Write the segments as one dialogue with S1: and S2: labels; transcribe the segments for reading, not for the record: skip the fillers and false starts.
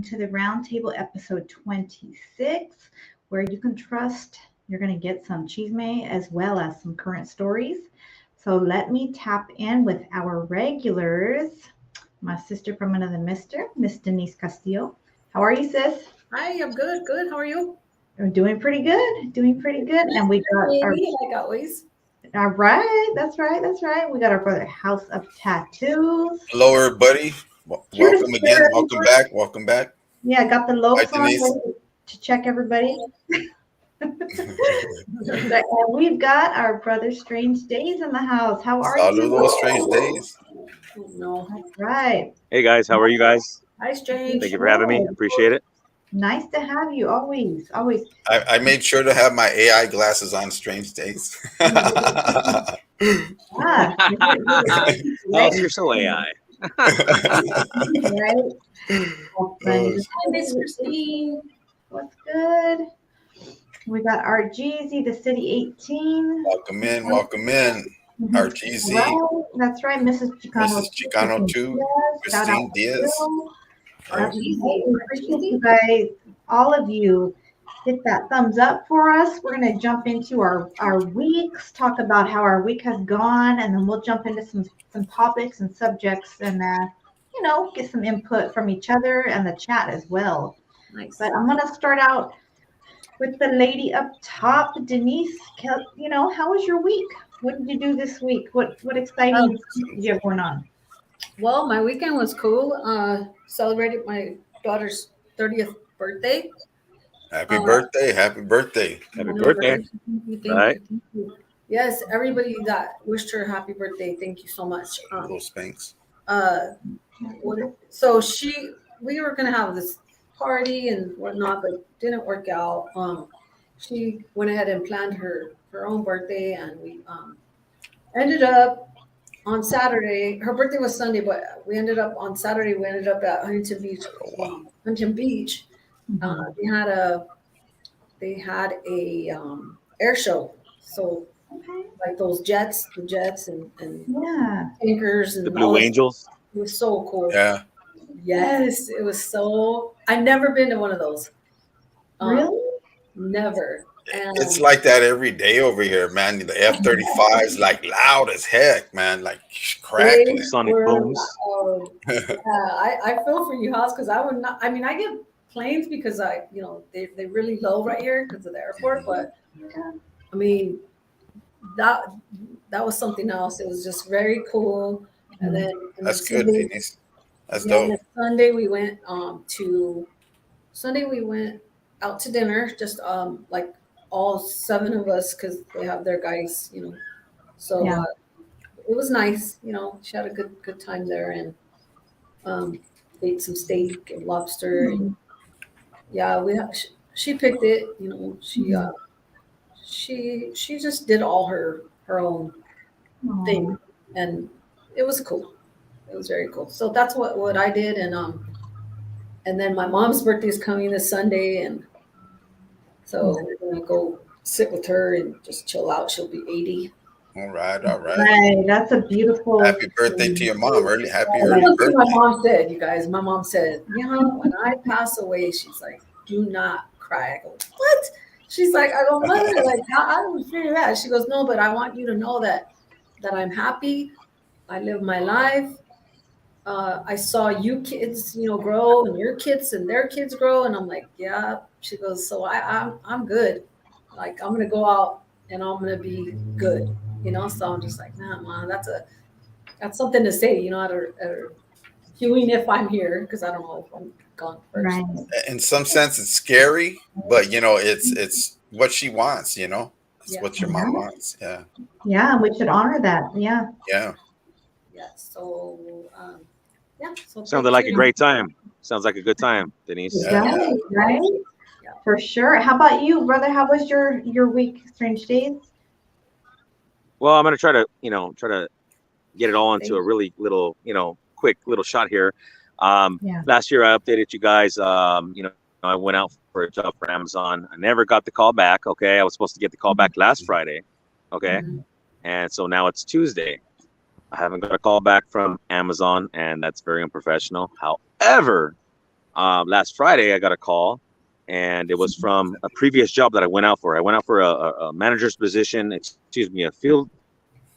S1: to the Roundtable episode 26, where you can trust you're going to get some chisme as well as some current stories. So let me tap in with our regulars. My sister from another mister, Miss Denise Castillo. How are you, sis?
S2: Hi, I'm good. Good. How are you?
S1: I'm doing pretty good. Doing pretty good. And we got our
S2: like always.
S1: all right. That's right. That's right. We got our brother House of Tattoos.
S3: Hello, everybody. Welcome again. Welcome back. Welcome back.
S1: Yeah, I got the lopes
S3: Hi,
S1: on
S3: Denise.
S1: to check everybody. And we've got our brother Strange Days in the house. How are you?
S3: Saludos, Strange Days.
S2: No.
S1: That's right.
S4: Hey guys, how are you guys?
S2: Hi, Strange.
S4: Thank you for having me. Appreciate it.
S1: Nice to have you always. Always.
S3: I made sure to have my AI glasses on Strange Days.
S1: Ah,
S4: Oh, you're so AI.
S1: right?
S2: Hi, Miss Christine.
S1: What's good? We got our Jeezy, the City 18.
S3: Welcome in. Welcome in. Our GZ.
S1: Right, that's right, Mrs. Chicano.
S3: Mrs. Chicano too.
S1: Shout out
S3: Christine Diaz.
S1: Our Jeezy. We appreciate you guys, all of you. Hit that thumbs up for us. We're going to jump into our weeks, talk about how our week has gone, and then we'll jump into some topics and subjects and, get some input from each other and the chat as well.
S2: Nice.
S1: But I'm going to start out with the lady up top, Denise. How was your week? What did you do this week? What exciting did you have going on?
S2: Well, my weekend was cool. Celebrated my daughter's 30th birthday.
S3: Happy birthday. Happy birthday.
S4: Happy birthday.
S2: Thank you.
S4: Right.
S2: Yes, everybody that wished her happy birthday, thank you so much.
S3: Little Spanx.
S2: So we were gonna have this party and whatnot, but it didn't work out. She went ahead and planned her own birthday, and we ended up on Saturday. Her birthday was Sunday, but we ended up on Saturday. We ended up at Huntington Beach. Huntington Beach. They had a air show. So like those jets, the jets and tankers and
S4: The Blue Angels.
S2: It was so cool.
S3: Yeah.
S2: Yes, it was so. I've never been to one of those.
S1: Really?
S2: Never. And
S3: It's like that every day over here, man. The F-35 is like loud as heck, man. Like crackling.
S4: Sonic booms.
S2: I feel for you, House, because I would not. I mean, I get planes because they're really low right here because of the airport. But I mean, that was something else. It was just very cool. And then
S3: That's good, Denise. That's
S2: dope.
S3: dope.
S2: Sunday we went out to dinner, just like all 7 of us, because they have their guys, So it was nice, She had a good time there, and ate some steak and lobster, and she picked it, she just did all her own thing, and it was cool. It was very cool. So that's what I did, and then my mom's birthday is coming this Sunday, and so we're gonna go sit with her and just chill out. She'll be 80.
S3: All right. All right.
S1: Right. That's a beautiful.
S3: Happy birthday to your mom. Happy
S2: That's
S3: early
S2: what
S3: birthday.
S2: my mom said, you guys. My mom said, when I pass away, she's like, do not cry. I go, what? She's like, I go, mother, like, I don't feel that. She goes, no, but I want you to know that I'm happy. I live my life. I saw you kids, grow, and your kids and their kids grow. And I'm like, yeah. She goes, so I'm good. Like, I'm going to go out and I'm going to be good, So I'm just like, nah, Mom, that's something to say, at her viewing if I'm here, because I don't know if I'm gone first.
S1: Right.
S3: In some sense, it's scary, but it's what she wants. It's what your mom wants. Yeah.
S1: Yeah, we should honor that. Yeah.
S3: Yeah.
S2: Yeah. So, So
S4: Sounded like a great time. Sounds like a good time, Denise.
S1: Yeah. Right. Yeah. For sure. How about you, brother? How was your week, Strange Days?
S4: Well, I'm gonna try to get it all into a really little, quick little shot here. Last year I updated you guys. I went out for a job for Amazon. I never got the call back. Okay, I was supposed to get the call back last Friday. Okay, and so now it's Tuesday. I haven't got a call back from Amazon, and that's very unprofessional. However, last Friday I got a call, and it was from a previous job that I went out for. I went out for a manager's position. Excuse me, a field.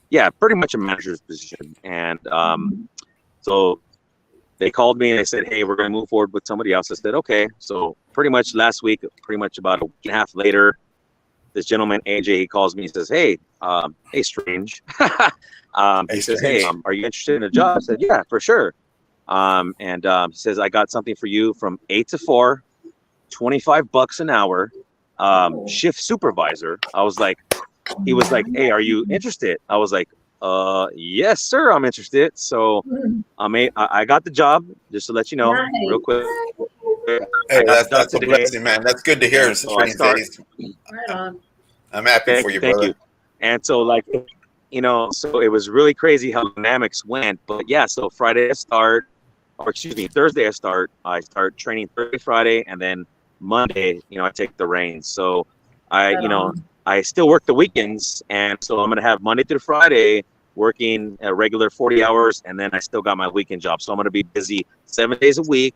S4: Yeah, pretty much a manager's position. And so they called me and they said, "Hey, we're going to move forward with somebody else." I said, "Okay." So pretty much last week, pretty much about a week and a half later, this gentleman AJ, he calls me. He says, "Hey, hey, Strange." He says, "Hey, are you interested in a job?" I said, "Yeah, for sure." And he says, "I got something for you from 8 to 4, $25 an hour, shift supervisor." I was like, he was like, "Hey, are you interested?" I was like, yes, sir, I'm interested. So I got the job, just to let you know, real quick.
S3: Hey, that's a blessing, man. That's good to hear.
S4: So right
S2: on.
S3: I'm happy for you, brother.
S4: Thank you. And so, like, you know, so it was really crazy how dynamics went. But yeah, so Friday I start, or excuse me, Thursday I start training Thursday, Friday, and then Monday, you know, I take the reins. So I still work the weekends, and so I'm gonna have Monday through Friday working a regular 40 hours, and then I still got my weekend job. So I'm gonna be busy 7 days a week,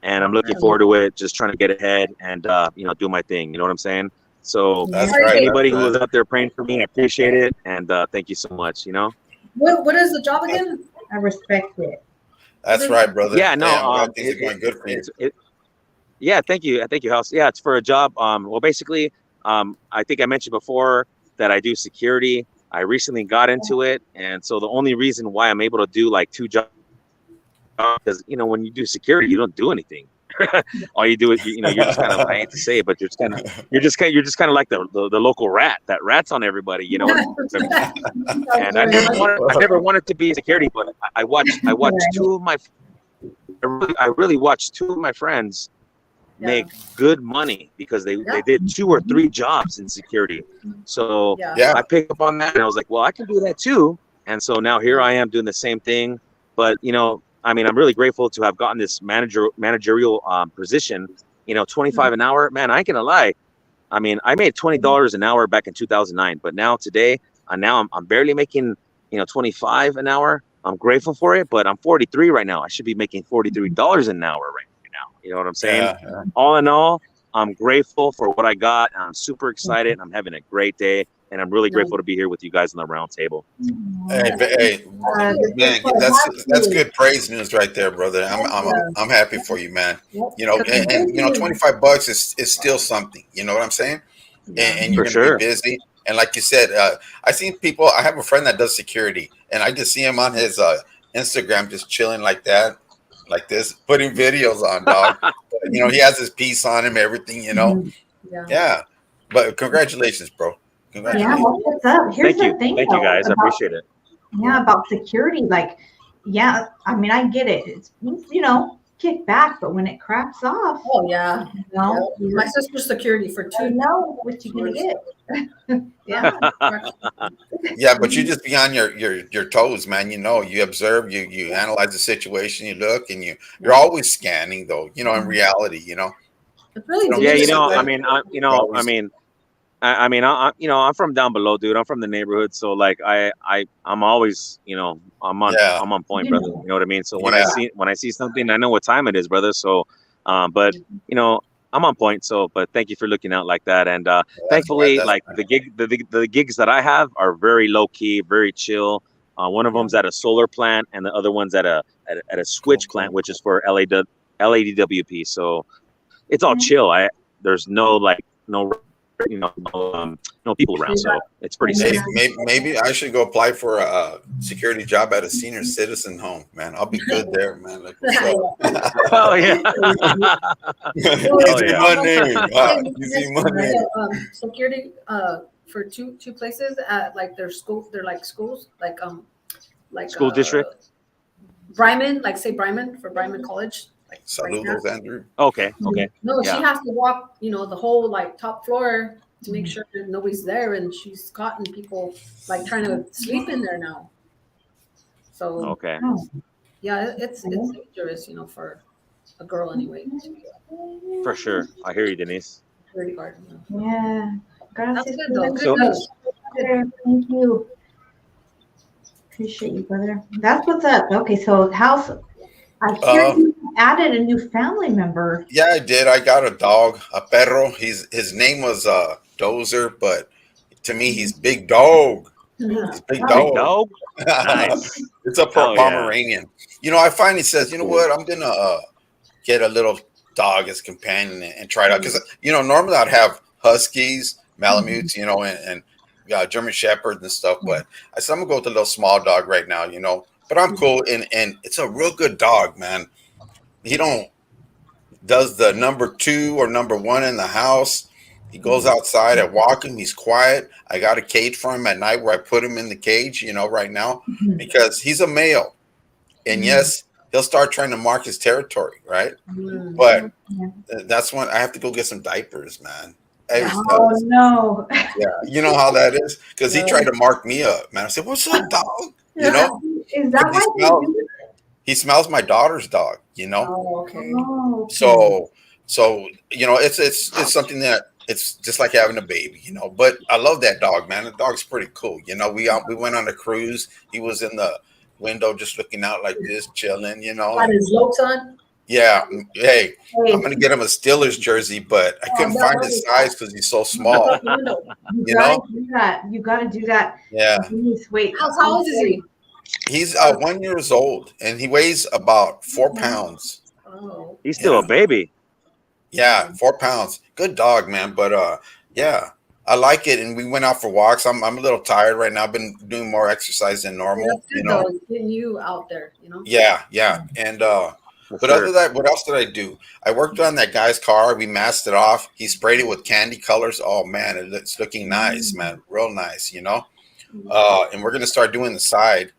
S4: and I'm looking forward to it. Just trying to get ahead and you know, do my thing. You know what I'm saying? So anybody who is out there praying for me, I appreciate it, and thank you so much. You know.
S2: What is the job again?
S1: I respect it.
S3: That's right, brother.
S4: Yeah, no,
S3: things are going good for you.
S4: Yeah, thank you, House. Yeah, it's for a job. Well, basically, I think I mentioned before that I do security. I recently got into it, and so the only reason why I'm able to do like 2 jobs, because you know, when you do security, you don't do anything. All you do is you know, you're just kind of, I hate to say it, but you're just kind of like the local rat that rats on everybody, you know. And I never wanted to be security, but I watched 2 of my I really watched 2 of my friends make good money because they did 2 or 3 jobs in security. So I picked up on that, and I was like, well, I can do that too. And so now here I am doing the same thing. But you know, I mean, I'm really grateful to have gotten this managerial position. You know, 25 an hour, man, I ain't gonna lie. I mean, I made $20 an hour back in 2009, but now today, now I'm barely making, you know, 25 an hour. I'm grateful for it, but I'm 43 right now. I should be making $43 an hour right now. You know what I'm saying?
S3: Yeah.
S4: All in all, I'm grateful for what I got. I'm super excited. I'm having a great day, and I'm really grateful to be here with you guys on the round table.
S3: Hey, man, that's good praise news right there, brother. I'm happy for you, man. You know, and you know, $25 is still something. You know what I'm saying? And you're gonna be busy. And like you said, I seen people. I have a friend that does security, and I just see him on his Instagram, just chilling like that, like this, putting videos on, dog. You know, he has his piece on him, everything. You know, yeah. But congratulations, bro. Congratulations.
S1: Yeah, what's up? Here's the thing.
S4: Thank you, guys. I appreciate it.
S1: Yeah, about security, like, yeah, I mean, I get it. It's, you know, kick back, but when it cracks off,
S2: you know, my sister's security for 2.
S1: Know what you gonna get.
S3: Yeah, but you just be on your toes, man. You know, you observe, you analyze the situation, you look, and you're always scanning, though. You know, in reality, you know.
S2: It's really
S4: you know, I mean, you know, I'm from down below, dude. I'm from the neighborhood, so like I'm always, you know, I'm on point, brother. You know what I mean? So when I see something, I know what time it is, brother. So, but you know, I'm on point. So, but thank you for looking out like that. And thankfully, like the gigs that I have are very low key, very chill. One of them's at a solar plant, and the other one's at a switch plant, which is for LADWP. So it's all chill. There's no people around, so it's pretty safe.
S3: Maybe I should go apply for a security job at a senior citizen home, man. I'll be good there, man. Like,
S4: oh yeah.
S3: Easy money.
S2: Security for two places at like their school. They're like schools, like
S4: school district.
S2: Bryman, like say Bryman for Bryman College. Like
S3: Saludos, Andrew.
S4: Okay.
S2: No, she has to walk, you know, the whole like top floor to make sure that nobody's there, and she's caught people like trying to sleep in there now. So yeah, it's dangerous, you know, for a girl anyway.
S4: For sure, I hear you, Denise.
S2: Very hard.
S1: Yeah,
S2: that's good though. Good.
S1: Thank you. Appreciate you, brother. That's what's up. Okay, so House, I hear you added a new family member.
S3: Yeah, I did. I got a dog, a perro. His name was Dozer, but to me, he's Big Dog. He's Big
S4: Big
S3: Dog.
S4: dog. Nice.
S3: It's a
S4: Oh, yeah.
S3: Pomeranian. You know, I finally says, you know what, I'm gonna get a little dog as companion and try it out because you know normally I'd have Huskies, Malamutes, you know, and German Shepherds and stuff, but I said I'm gonna go with a little small dog right now, you know. But I'm cool, and it's a real good dog, man. He does the number 2 or number 1 in the house. He goes outside. I walk him. He's quiet. I got a cage for him at night where I put him in the cage, you know, right now, because he's a male. And yes, he'll start trying to mark his territory, right? But that's when I have to go get some diapers, man.
S1: Oh, no.
S3: Yeah, you know how that is? Because he tried to mark me up, man. I said, what's up, dog? You know?
S1: Is that why you do it?
S3: He smells my daughter's dog, you know?
S2: Oh, okay.
S1: Oh, okay.
S3: So you know, it's something that it's just like having a baby, you know. But I love that dog, man. The dog's pretty cool. You know, we went on a cruise. He was in the window just looking out like this, chilling, you know.
S2: Got his looks on?
S3: Yeah. Hey, I'm gonna get him a Steelers jersey, but I couldn't find his size because he's so small.
S1: You gotta do that. You gotta do that.
S3: Yeah.
S1: Please wait.
S2: How old is he?
S3: He's 1 year old and he weighs about 4 pounds.
S2: Oh.
S4: He's still a baby.
S3: Yeah, 4 pounds. Good dog, man. But yeah, I like it. And we went out for walks. I'm a little tired right now. I've been doing more exercise than normal.
S2: That's good,
S3: you know.
S2: though, getting you out there, you know.
S3: Yeah. And but other than that, what else did I do? I worked on that guy's car. We masked it off. He sprayed it with candy colors. Oh man, it's looking nice, man. Real nice, you know. And we're gonna start doing the side.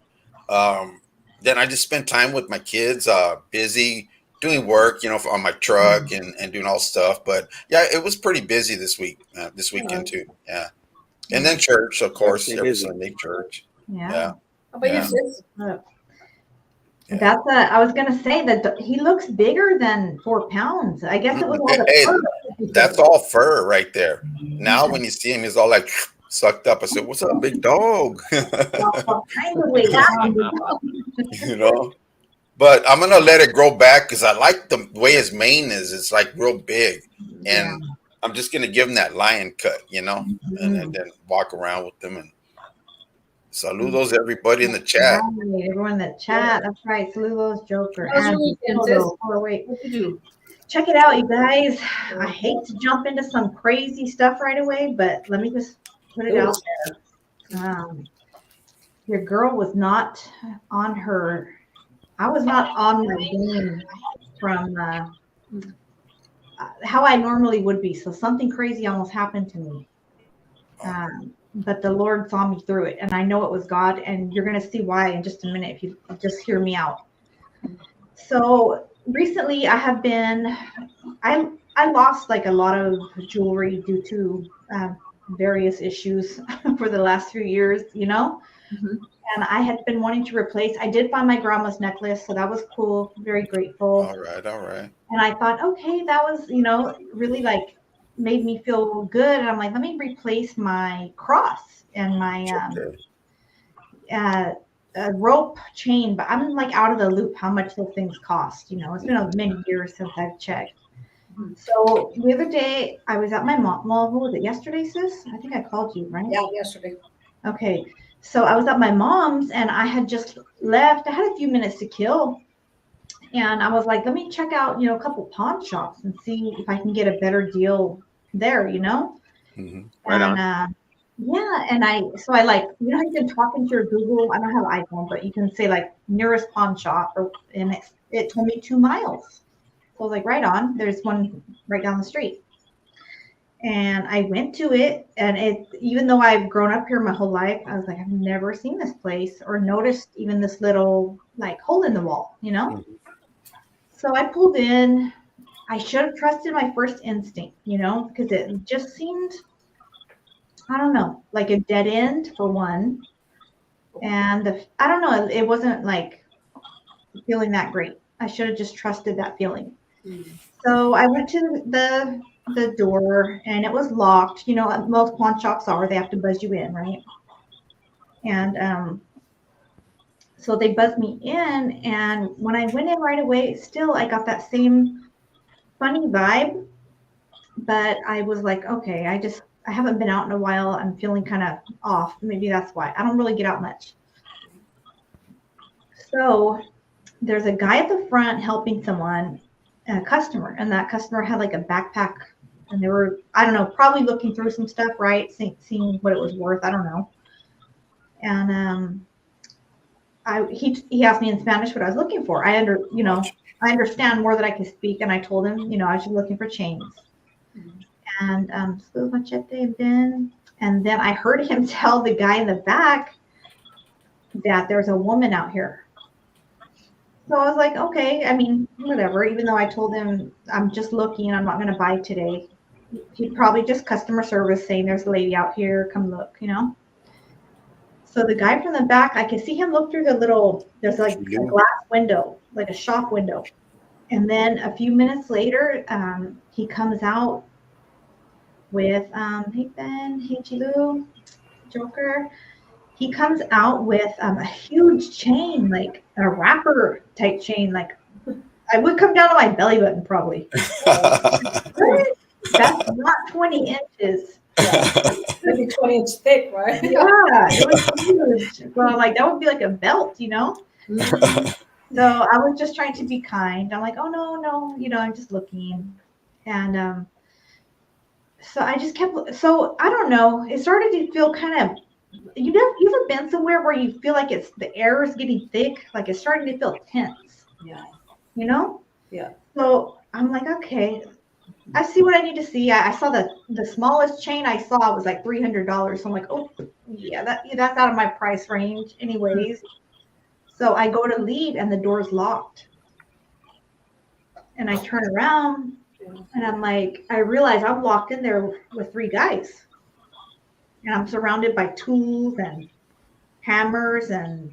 S3: Then I just spent time with my kids, busy doing work, you know, on my truck and doing all stuff. But yeah, it was pretty busy this weekend too. Yeah. And then church, of course, every Sunday church.
S1: Yeah.
S2: But your sis?
S1: That's I was gonna say that he looks bigger than 4 pounds. I guess it was all the fur.
S3: That's all fur right there. Now when you see him, he's all like sucked up. I said, "What's up, big dog?" You know. But I'm gonna let it grow back because I like the way his mane is. It's like real big, and I'm just gonna give him that lion cut, you know, and then walk around with them and saludos everybody in the chat.
S1: Right, everyone in the chat. That's right. Saludos, Joker.
S2: How's your weekend, sis?
S1: Wait.
S2: What you do?
S1: Check it out, you guys. I hate to jump into some crazy stuff right away, but let me just put it out there. Your girl was not on her. I was not on my game from how I normally would be. So something crazy almost happened to me. But the Lord saw me through it, and I know it was God, and you're going to see why in just a minute if you just hear me out. So recently I lost like a lot of jewelry due to various issues for the last few years, you know. And I had been wanting to replace. I did find my grandma's necklace, so that was cool. Very grateful.
S3: All right.
S1: And I thought, okay, that was, you know, really like made me feel good. And I'm like, let me replace my cross and my rope chain. But I'm like out of the loop how much those things cost. You know, it's been many years since I've checked. So the other day I was at my mom. Well, what was it? Yesterday, sis? I think I called you, right?
S2: Yeah, yesterday.
S1: Okay. So I was at my mom's and I had just left. I had a few minutes to kill. And I was like, let me check out, you know, a couple pawn shops and see if I can get a better deal there, you know?
S4: Right on.
S1: And I like, you know, you can talk into your Google. I don't have an iPhone, but you can say like nearest pawn shop, and it told me 2 miles. So I was like, right on. There's one right down the street. And I went to it, and even though I've grown up here my whole life, I was like, I've never seen this place or noticed even this little like hole in the wall, you know? So I pulled in. I should have trusted my first instinct, you know, because it just seemed, I don't know, like a dead end for one. And I don't know, it wasn't like feeling that great. I should have just trusted that feeling. So I went to the door and it was locked. You know, most pawn shops they have to buzz you in, right? And So they buzzed me in, and when I went in right away, still I got that same funny vibe, but I was like, okay, I haven't been out in a while. I'm feeling kind of off. Maybe that's why. I don't really get out much. So there's a guy at the front helping someone, a customer, and that customer had like a backpack, and they were, I don't know, probably looking through some stuff, right? Seeing what it was worth. I don't know. And he asked me in Spanish what I was looking for. I understand more than I can speak, and I told him, I was just looking for chains. And and then I heard him tell the guy in the back that there's a woman out here. So I was like, okay, I mean, whatever. Even though I told him I'm just looking, I'm not going to buy today. He'd probably just customer service saying there's a lady out here, come look, So the guy from the back, I could see him look through there's like a glass window, like a shop window. And then a few minutes later, he comes out with, hey Ben, hey Chilu, Joker. He comes out with a huge chain, like a wrapper type chain. Like I would come down to my belly button probably. That's not 20 inches.
S2: Yeah. Maybe 20-inch thick, right?
S1: Yeah, it was huge. Well, like that would be like a belt,
S2: Mm-hmm.
S1: So I was just trying to be kind. I'm like, oh no, I'm just looking. And so I just kept, so I don't know. It started to feel kind of, you ever been somewhere where you feel like the air is getting thick, like it's starting to feel tense.
S2: Yeah.
S1: Yeah. So I'm like, okay, I see what I need to see. I saw the smallest chain I saw was like $300. So I'm like, oh yeah, that's out of my price range anyways. So I go to leave and the door's locked. And I turn around and I'm like, I realize I'm locked in there with 3 guys. And I'm surrounded by tools and hammers and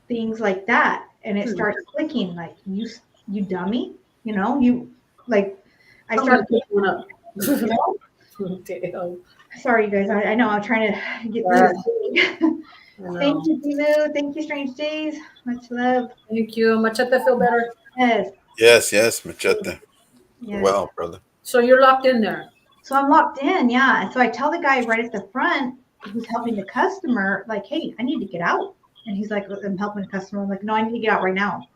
S1: things like that. And it starts clicking like, you dummy, I start picking one up. Sorry, you guys. I know I'm trying to get through this. Thank you, Dilu. Thank you, Strange Days. Much love.
S2: Thank you. Machete, feel better?
S1: Yes,
S3: Machete.
S1: Yes.
S3: Well, brother.
S2: So you're locked in there?
S1: So I'm locked in, yeah. And so I tell the guy right at the front who's helping the customer, like, hey, I need to get out. And he's like, I'm helping the customer. I'm like, no, I need to get out right now.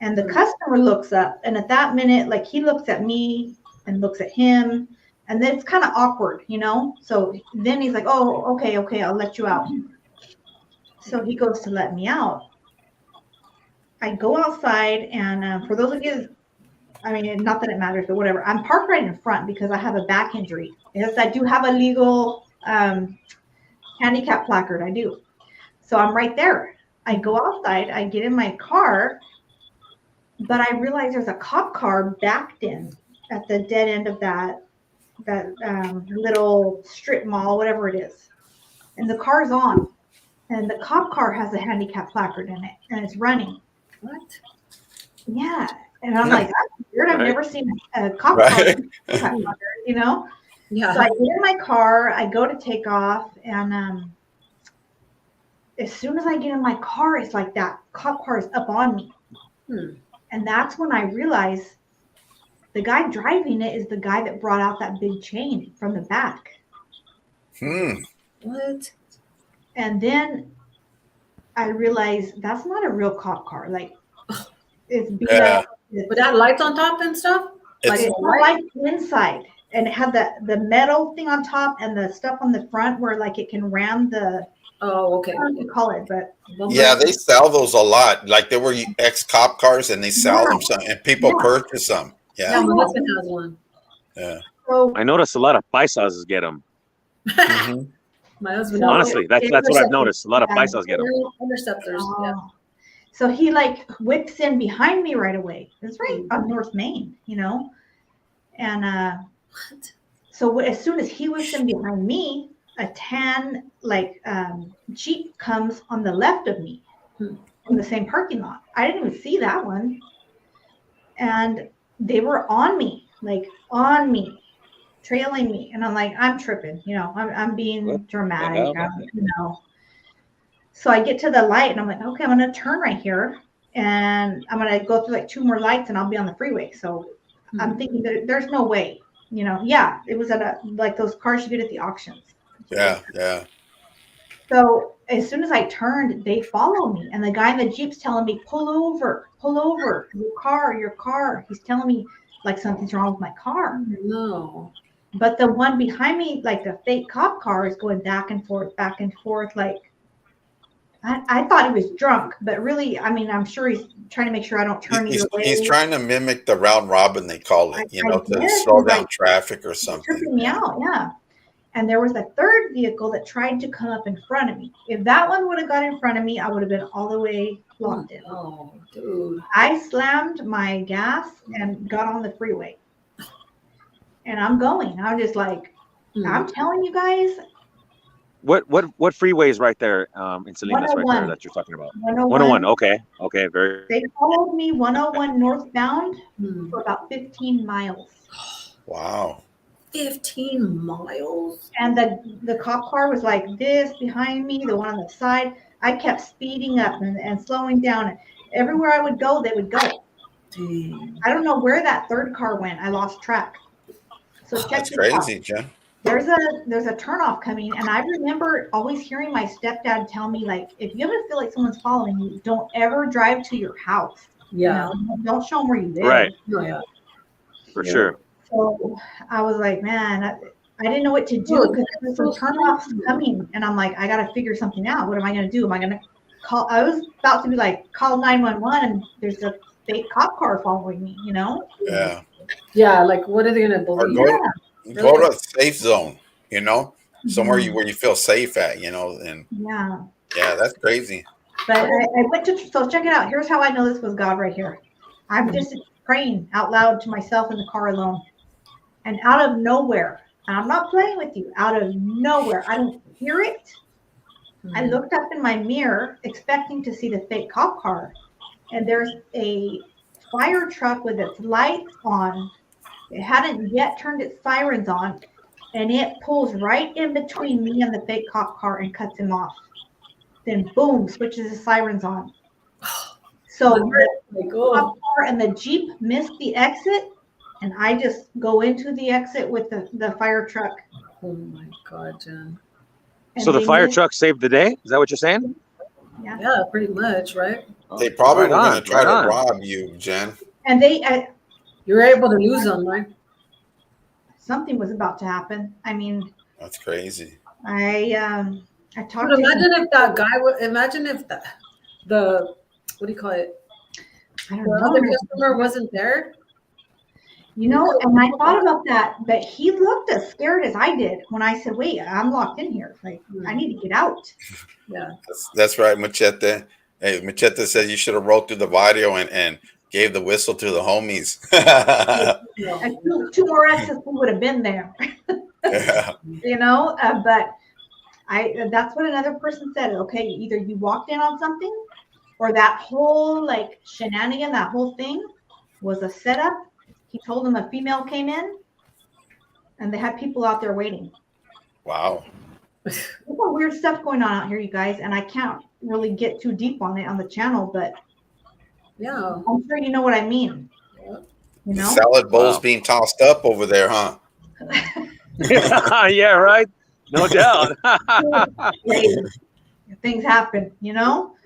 S1: And the customer looks up. And at that minute, like, he looks at me and looks at him. And then it's kind of awkward, So then he's like, oh, okay, I'll let you out. So he goes to let me out. I go outside. And for those of you, I mean, not that it matters, but whatever. I'm parked right in front because I have a back injury. Yes, I do have a legal handicap placard. I do. So I'm right there. I go outside. I get in my car, but I realize there's a cop car backed in at the dead end of that little strip mall, whatever it is. And the car's on. And the cop car has a handicap placard in it, and it's running.
S2: What?
S1: Yeah. And I'm like, that's weird. I've never seen a cop car,
S2: Yeah.
S1: So I get in my car, I go to take off, and as soon as I get in my car, it's like that cop car is up on me. And that's when I realize the guy driving it is the guy that brought out that big chain from the back.
S2: What?
S1: And then I realized that's not a real cop car. Like, it's beat up.
S2: With that lights on top and stuff?
S1: It's light inside. And it had the metal thing on top and the stuff on the front where like it can ram the.
S2: Oh, okay.
S1: I don't know what you call it, but.
S3: Yeah, they sell those a lot. Like there were ex-cop cars and they sell them some, and people purchase them. Yeah.
S2: My husband has one.
S3: Yeah.
S1: So,
S4: I noticed a lot of paisas get them.
S2: My husband.
S4: Honestly, that's what I've noticed. A lot of paisas get them.
S2: Interceptors. Yeah.
S1: So he like whips in behind me right away. It's right on North Main, And
S2: What?
S1: so as soon as he whips in behind me, a tan Jeep comes on the left of me in the same parking lot. I didn't even see that one. And they were on me, trailing me. And I'm like, I'm tripping, I'm being dramatic, So So I get to the light and I'm like, okay, I'm going to turn right here and I'm going to go through like 2 more lights and I'll be on the freeway. So I'm thinking that there's no way, yeah, it was at like those cars you get at the auctions.
S3: Yeah, yeah.
S1: So as soon as I turned, they followed me. And the guy in the Jeep's telling me, pull over, your car. He's telling me like something's wrong with my car.
S2: No.
S1: But the one behind me, like the fake cop car, is going back and forth. Like I thought he was drunk, but really, I mean, I'm sure he's trying to make sure I don't turn either way.
S3: He's trying to mimic the round robin, they call it, to slow down traffic or something.
S1: Tripping me out, yeah. And there was a third vehicle that tried to come up in front of me. If that one would have got in front of me, I would have been all the way locked in.
S2: Oh, dude.
S1: I slammed my gas and got on the freeway. And I'm going. I'm just like, I'm telling you guys.
S4: What freeway is right there in Salinas right there that you're talking about? 101. Okay. They
S1: followed me 101 northbound for about 15 miles.
S3: Wow.
S2: 15 miles?
S1: And the cop car was like this behind me, the one on the side. I kept speeding up and slowing down. Everywhere I would go, they would go.
S2: Dang.
S1: I don't know where that third car went. I lost track. So check
S3: That's
S1: this
S3: crazy,
S1: out.
S3: Jen.
S1: There's a turnoff coming, and I remember always hearing my stepdad tell me, like, if you ever feel like someone's following you, don't ever drive to your house.
S2: Yeah.
S1: Don't show them where you live.
S4: Right.
S2: Oh, yeah.
S4: For sure.
S1: So I was like, man, I didn't know what to do because there's some turnoffs coming, and I'm like, I got to figure something out. What am I going to do? Am I going to call? I was about to be like, call 911, and there's a fake cop car following me,
S3: Yeah.
S2: Yeah, like what are they going to believe?
S3: Go to a safe zone, somewhere where you feel safe at, and yeah, that's crazy.
S1: But I went to, so check it out. Here's how I know this was God right here. I'm just praying out loud to myself in the car alone. And out of nowhere, and I'm not playing with you, out of nowhere, I don't hear it. I looked up in my mirror expecting to see the fake cop car. And there's a fire truck with its lights on. It hadn't yet turned its sirens on, and it pulls right in between me and the fake cop car and cuts him off. Then boom, switches the sirens on. So the cop car and the Jeep missed the exit, and I just go into the exit with the fire truck.
S2: Oh my God, Jen.
S4: So the fire truck saved the day? Is that what you're saying?
S2: Yeah, pretty much, right?
S3: They probably were going to try to rob you, Jen.
S1: And
S2: you were able to lose them, right?
S1: Something was about to happen. I mean,
S3: that's crazy.
S1: I talked.
S2: But imagine if that guy would. Imagine if the what do you call it?
S1: I don't
S2: the
S1: know.
S2: other customer wasn't there.
S1: And I thought about that, but he looked as scared as I did when I said, "Wait, I'm locked in here. Like, I need to get out."
S2: Yeah,
S3: that's right, Machete. Hey, Machete said you should have rolled through the video and gave the whistle to the homies.
S1: Two more X's would have been there.
S3: Yeah.
S1: But that's what another person said. Okay, either you walked in on something, or that whole like shenanigan, that whole thing was a setup. He told them a female came in, and they had people out there waiting.
S3: Wow.
S1: There's some weird stuff going on out here, you guys, and I can't really get too deep on it on the channel, but
S2: yeah,
S1: I'm sure you know what I mean.
S3: The salad bowls being tossed up over there, huh?
S4: Yeah, right. No doubt.
S1: Things happen, But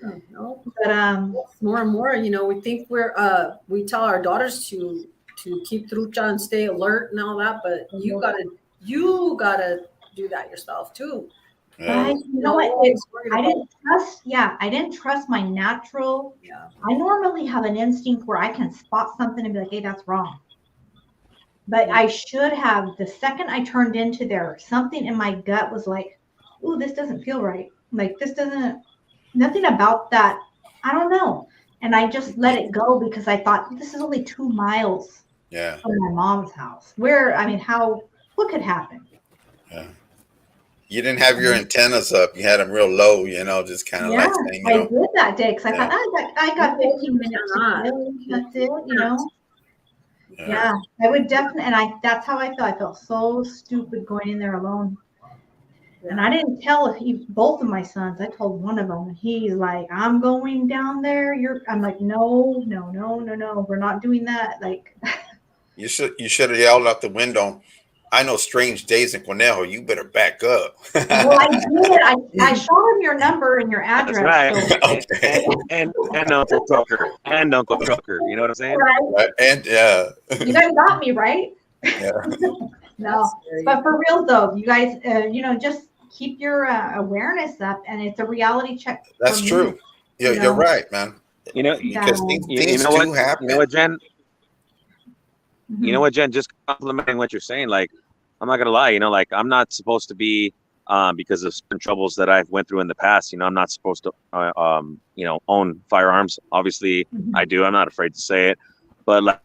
S2: more and more, we think we tell our daughters to keep trucha and stay alert and all that, but you gotta do that yourself too.
S3: Yeah.
S1: You know what? I didn't trust my natural.
S2: Yeah.
S1: I normally have an instinct where I can spot something and be like, hey, that's wrong. But I should have, the second I turned into there, something in my gut was like, ooh, this doesn't feel right. Like nothing about that. I don't know. And I just let it go because I thought this is only 2 miles from my mom's house. What could happen?
S3: Yeah. You didn't have your antennas up. You had them real low, just kind of like saying,
S1: I did that day because I thought I got 15 minutes to kill. That's it, Yeah, I would definitely, and that's how I felt. I felt so stupid going in there alone. And I didn't tell both of my sons. I told one of them, and he's like, "I'm going down there." I'm like, "No, no, no, no, no. We're not doing that." Like,
S3: you should have yelled out the window. I know strange days in Conejo. You better back up.
S1: well, I did. I showed him your number and your
S4: That's
S1: address.
S4: right.
S1: So.
S3: Okay.
S4: And Uncle Trucker. You know what I'm saying?
S1: Right.
S3: And
S1: You guys got me right.
S3: yeah.
S1: No, but for real though, you guys, just keep your awareness up, and it's a reality check.
S3: That's true. You're right, man. Because things do happen.
S4: You know what, Jen?
S1: Mm-hmm.
S4: You know what, Jen? Just complimenting what you're saying. Like, I'm not gonna lie. Like, I'm not supposed to be, because of certain troubles that I've went through in the past. I'm not supposed to, own firearms. Obviously, I do. I'm not afraid to say it. But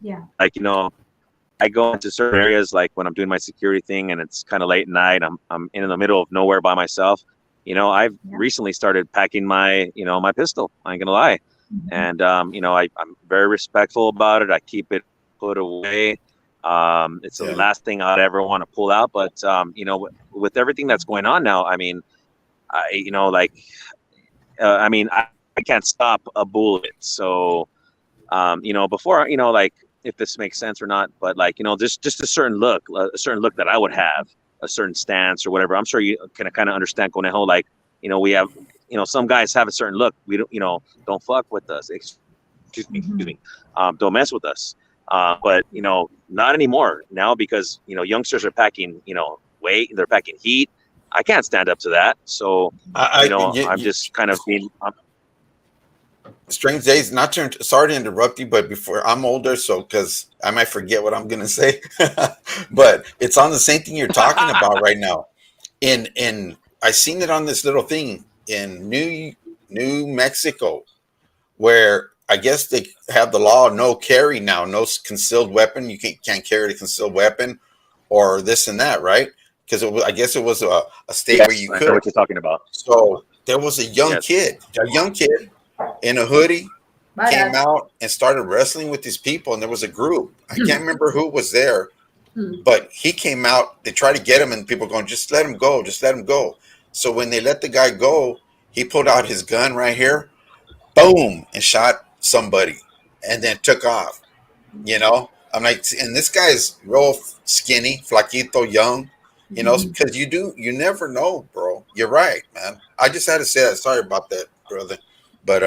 S4: I go into certain areas, like when I'm doing my security thing and it's kind of late at night, I'm in the middle of nowhere by myself. I've recently started packing my pistol. I ain't gonna lie. And, I'm very respectful about it. I keep it put away. It's the last thing I'd ever want to pull out. But, with everything that's going on now, I mean, I can't stop a bullet. So, before, if this makes sense or not, but just a certain look that I would have, a certain stance or whatever. I'm sure you can kind of understand, Conejo. Like, we have, some guys have a certain look. We don't fuck with us. Excuse me. Don't mess with us. But not anymore now, because youngsters are packing weight, they're packing heat. I can't stand up to that. So I'm just kind of being.
S3: Strange days. Sorry to interrupt you, but before I'm older, so because I might forget what I'm gonna say, but it's on the same thing you're talking about right now. In I seen it on this little thing in New Mexico, where I guess they have the law no carry now, no concealed weapon. You can't carry a concealed weapon, or this and that, right? Because I guess it was a state where you could.
S4: I know what you're talking about.
S3: So there was a young kid in a hoodie came out and started wrestling with these people, and there was a group. I can't remember who was there, but he came out. They tried to get him, and people going, "Just let him go, just let him go." So when they let the guy go, he pulled out his gun right here, boom, and shot somebody, and then took off. I'm like, and this guy is real skinny, flaquito, young. Because you never know, bro. You're right, man. I just had to say that. Sorry about that, brother. But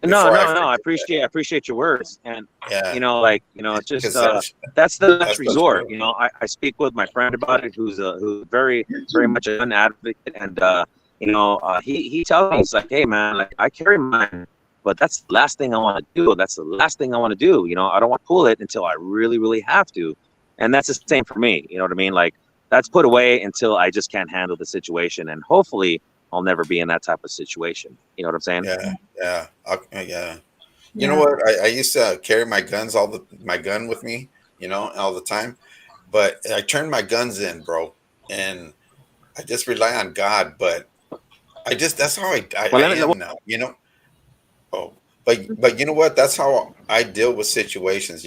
S4: no, I appreciate your words, and it's just that's the last resort. I speak with my friend about it, who's very very much an advocate, and he tells me, he's like, "Hey man, like I carry mine, but that's the last thing I want to do. That's the last thing I want to do. I don't want to pull it until I really really have to, and that's the same for me. You know what I mean? Like that's put away until I just can't handle the situation, and hopefully I'll never be in that type of situation. You know what I'm saying?
S3: Yeah. You know what? I used to carry my gun with me, all the time. But I turned my guns in, bro, and I just rely on God. But that's how I am now, Oh, but you know what? That's how I deal with situations,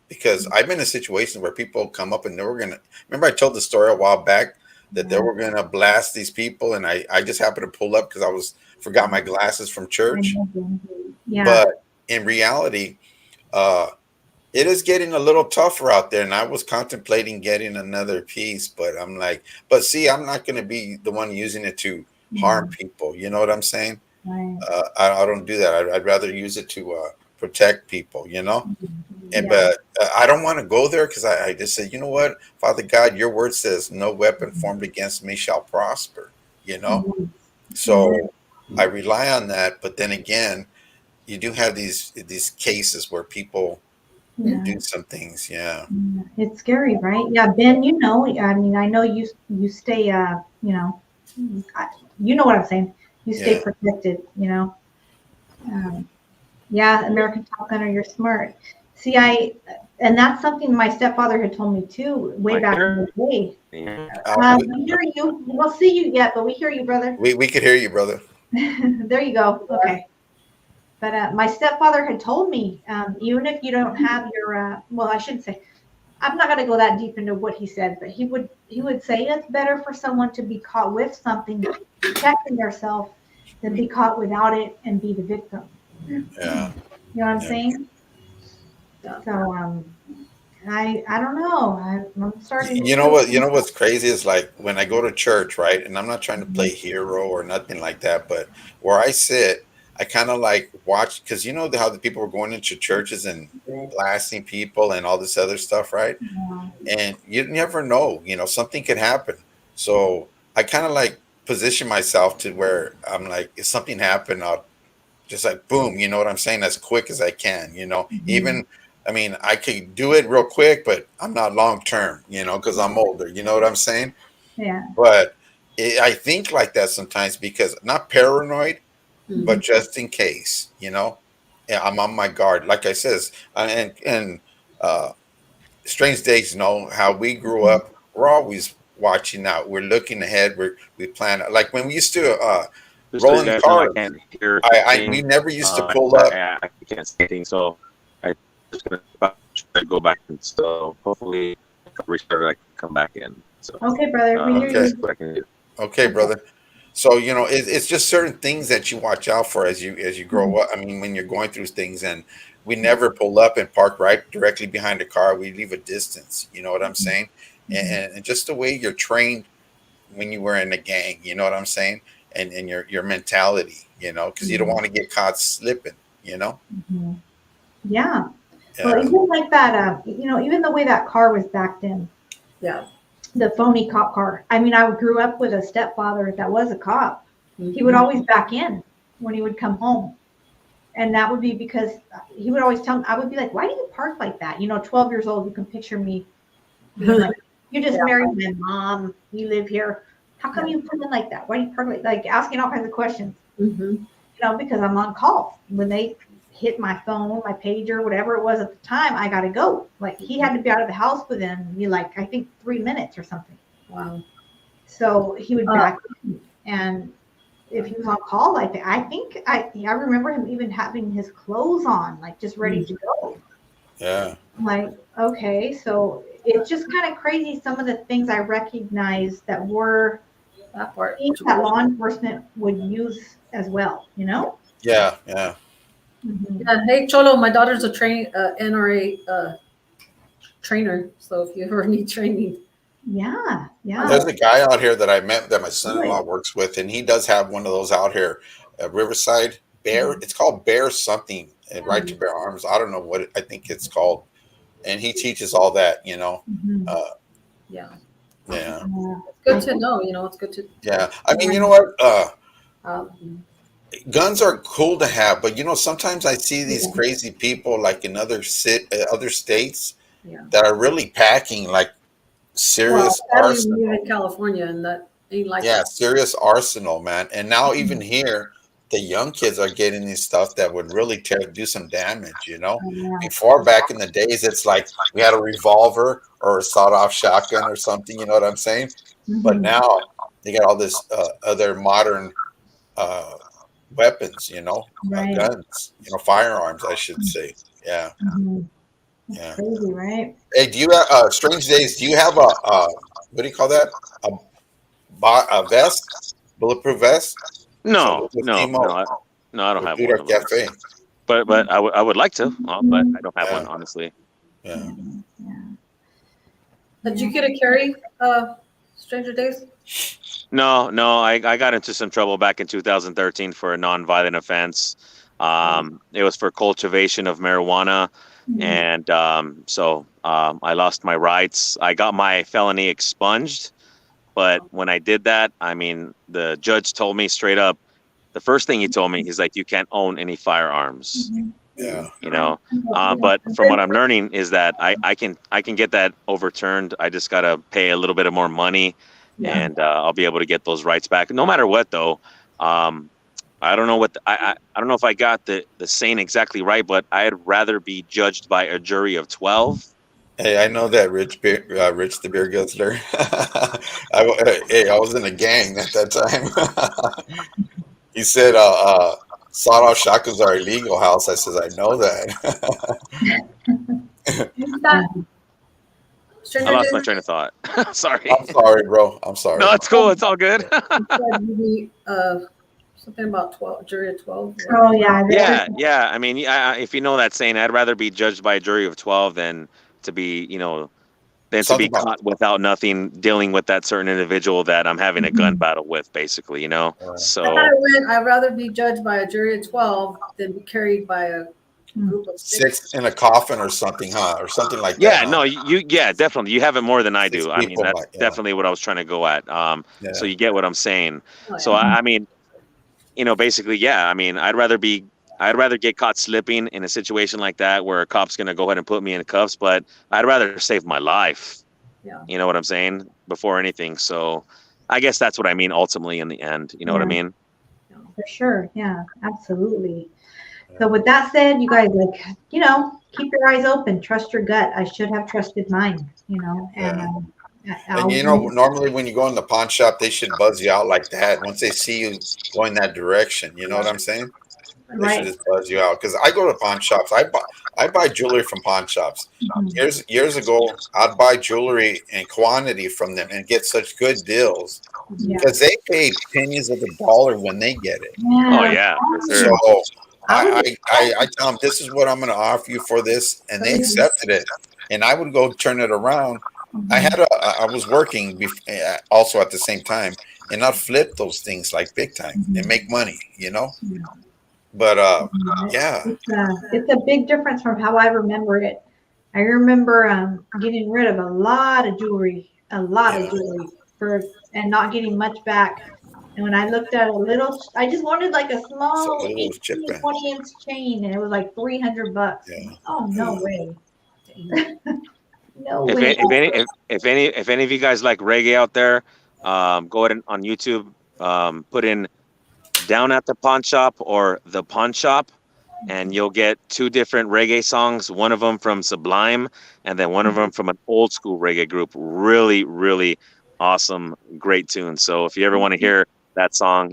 S3: because I've been in situations where people come up and they were gonna. Remember, I told the story a while back that they were gonna blast these people, and I just happened to pull up because I forgot my glasses from church.
S1: Yeah.
S3: But in reality, it is getting a little tougher out there, and I was contemplating getting another piece, but I'm like, see, I'm not gonna be the one using it to harm people. You know what I'm saying?
S1: Right.
S3: I don't do that. I'd rather use it to protect people, And but I don't want to go there because I just say, you know what, Father God, your word says no weapon formed against me shall prosper. So I rely on that. But then again, you do have these cases where people do some things. Yeah,
S1: it's scary, right? Yeah, Ben. I know you stay. You know what I'm saying. You stay protected, American Top Gunner, you're smart. See, and that's something my stepfather had told me too, way back in the day. We hear you. We won't see you yet, but we hear you, brother.
S3: We could hear you, brother.
S1: There you go. Okay. But my stepfather had told me, even if you don't have your, I shouldn't say, I'm not going to go that deep into what he said, but he would say it's better for someone to be caught with something, protecting themselves, than be caught without it and be the victim.
S3: Yeah.
S1: You know what I'm saying?
S2: Yeah.
S1: So I don't know. I'm starting.
S3: You know what? You know what's crazy is like when I go to church, right? And I'm not trying to play hero or nothing like that, but where I sit, I kind of like watch because you know how the people are going into churches and blasting people and all this other stuff, right? And you never know, something could happen. So I kind of like position myself to where I'm like, if something happened, I'll just like boom, you know what I'm saying, as quick as I can, even. I mean, I could do it real quick, but I'm not long term, because I'm older. You know what I'm saying?
S1: Yeah.
S3: But I think like that sometimes because not paranoid, but just in case, yeah, I'm on my guard. Like I says, and Strange Days know how we grew up. We're always watching out. We're looking ahead. We plan. Like when we used to
S4: Just
S3: roll
S4: so
S3: in
S4: you
S3: the
S4: guys know, I
S3: cars.
S4: can't hear
S3: We
S4: anything.
S3: never used to pull up.
S4: I can't see anything, so I'm just gonna try to go back. And so hopefully, if I restart, I can come back in. So
S1: Okay, brother. We hear
S3: Okay.
S4: that's what I can do.
S3: Okay, brother. So it's just certain things that you watch out for as you grow up. I mean, when you're going through things, and we never pull up and park right directly behind the car. We leave a distance. You know what I'm saying? And just the way you're trained when you were in a gang. You know what I'm saying? And your mentality. Because you don't want to get caught slipping.
S1: Mhm. Yeah.
S3: Yeah.
S1: Well, even like that, even the way that car was backed in,
S2: Yeah.
S1: the phony cop car. I mean, I grew up with a stepfather that was a cop. He would always back in when he would come home. And that would be because he would always tell me, I would be like, why do you park like that? 12 years old, you can picture me being like, you just married my mom. You live here. How come you put in like that? Why do you park like asking all kinds of questions? Because I'm on call. When they hit my phone, my pager, whatever it was at the time, I got to go. Like he had to be out of the house within I think 3 minutes or something.
S2: Wow.
S1: So he would back in, and if he was on call like that, I think I remember him even having his clothes on, like just ready to go.
S3: Yeah.
S1: I'm like, okay, so it's just kind of crazy. Some of the things I recognized that were
S2: That part.
S1: things that law enforcement would use as well.
S3: Yeah. Yeah.
S1: Mhm.
S2: Yeah. Hey, Cholo, my daughter's a NRA trainer. So if you ever need training,
S1: Yeah.
S3: There's a guy out here that I met that my son-in-law works with, and he does have one of those out here at Riverside. Bear, it's called Bear something, Right to Bear Arms. I don't know what I think it's called, and he teaches all that.
S1: Mhm.
S2: yeah,
S3: Yeah,
S2: good to know. It's good to.
S3: yeah. I mean, you know what?
S2: Um,
S3: Guns are cool to have, but sometimes I see these crazy people like in other states
S2: yeah.
S3: that are really packing like serious
S2: Sadly,
S3: arsenal.
S2: we live in California, and that ain't like
S3: Yeah,
S2: that.
S3: serious arsenal, man. And now even here, the young kids are getting these stuff that would really do some damage. Before, back in the days, it's like we had a revolver or a sawed-off shotgun or something. You know what I'm saying? But now they got all this other modern weapons.
S1: Right.
S3: Guns. Firearms, I should say. Yeah,
S1: Mhm. That's
S3: yeah.
S1: crazy, right?
S3: Hey, do you have Strange Days? Do you have a what do you call that? A vest, bulletproof vest?
S4: No,
S3: With
S4: no,
S3: Timo,
S4: no, no. I don't
S3: with
S4: have
S3: Dude
S4: one
S3: at
S4: of those.
S3: Cafe.
S4: But I would like to, but I don't have
S3: Yeah.
S4: one, honestly.
S3: Yeah.
S2: Did you get a carry? Stranger Days.
S4: No, I got into some trouble back in 2013 for a non-violent offense. It was for cultivation of marijuana, and so I lost my rights. I got my felony expunged, but when I did that, I mean, the judge told me straight up. The first thing he told me, he's like, "You can't own any firearms."
S3: Yeah.
S4: But from what I'm learning is that I can get that overturned. I just gotta pay a little bit of more money, and I'll be able to get those rights back. No matter what, though, I don't know what I don't know if I got the saying exactly right, but I'd rather be judged by a jury of 12.
S3: Hey, I know that Rich the beer guzzler. I was in a gang at that time. He said, "Sawed-off shotguns are illegal." House. I says, "I know that."
S4: I lost my train of thought. Sorry.
S3: I'm sorry, bro. I'm sorry.
S4: No, it's cool. It's all good.
S2: Something about 12, jury of 12.
S1: Oh yeah.
S4: Yeah. I mean, if you know that saying, I'd rather be judged by a jury of 12 than to be, to be caught without nothing, dealing with that certain individual that I'm having a gun battle with, basically, So
S2: I'd rather be judged by a jury of 12 than be carried by a group of
S3: six in a coffin or something, huh? Or something like that.
S4: Yeah, no, definitely. You have it more than I do. I mean, that's definitely what I was trying to go at. So you get what I'm saying. So I mean, basically, yeah. I mean, I'd rather get caught slipping in a situation like that where a cop's gonna go ahead and put me in cuffs, but I'd rather save my life.
S2: Yeah.
S4: You know what I'm saying? Before anything. So I guess that's what I mean ultimately in the end. You know what I mean?
S1: For sure. Yeah, absolutely. So with that said, you guys, keep your eyes open, trust your gut. I should have trusted mine, and
S3: normally when you go in the pawn shop, they should buzz you out like that. Once they see you going that direction, you know what I'm saying? They should just buzz you out. Because I go to pawn shops. I buy jewelry from pawn shops. Years ago, I'd buy jewelry in quantity from them and get such good deals because they pay pennies of the dollar when they get it.
S1: Yeah.
S4: Oh yeah. For sure.
S3: So I tell them, this is what I'm going to offer you for this, and they accepted it. And I would go turn it around. I was working also at the same time, and I'd flip those things like big time and make money, But
S1: it's a big difference from how I remember it. I remember getting rid of a lot of jewelry and not getting much back. And when I looked at I just wanted like a small 20-inch chain, and it was like $300.
S3: Yeah.
S1: Oh, no way. No
S4: if
S1: way.
S4: If any of you guys like reggae out there, go ahead on YouTube, put in Down at the Pawn Shop or The Pawn Shop, and you'll get two different reggae songs. One of them from Sublime, and then one of them from an old school reggae group. Really, really awesome, great tune. So if you ever want to hear that song,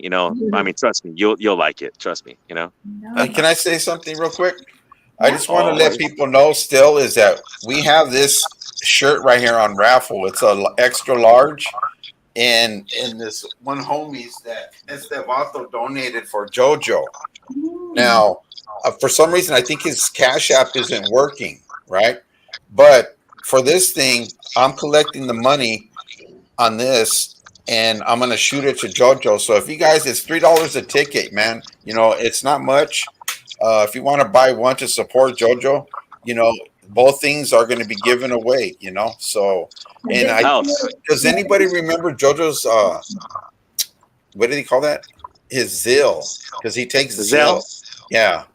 S4: I mean, trust me, you'll like it. Trust me,
S3: Can I say something real quick? I just want to let people know still is that we have this shirt right here on raffle. It's a extra large. And this one homies that Estevato donated for JoJo. Now, for some reason, I think his Cash App isn't working, right? But for this thing, I'm collecting the money on this, and I'm going to shoot it to JoJo. So if you guys, it's $3 a ticket, man. It's not much. If you want to buy one to support JoJo, both things are going to be given away, So, and does anybody remember JoJo's? What did he call that? His Zelle, because he takes Zelle. Yeah.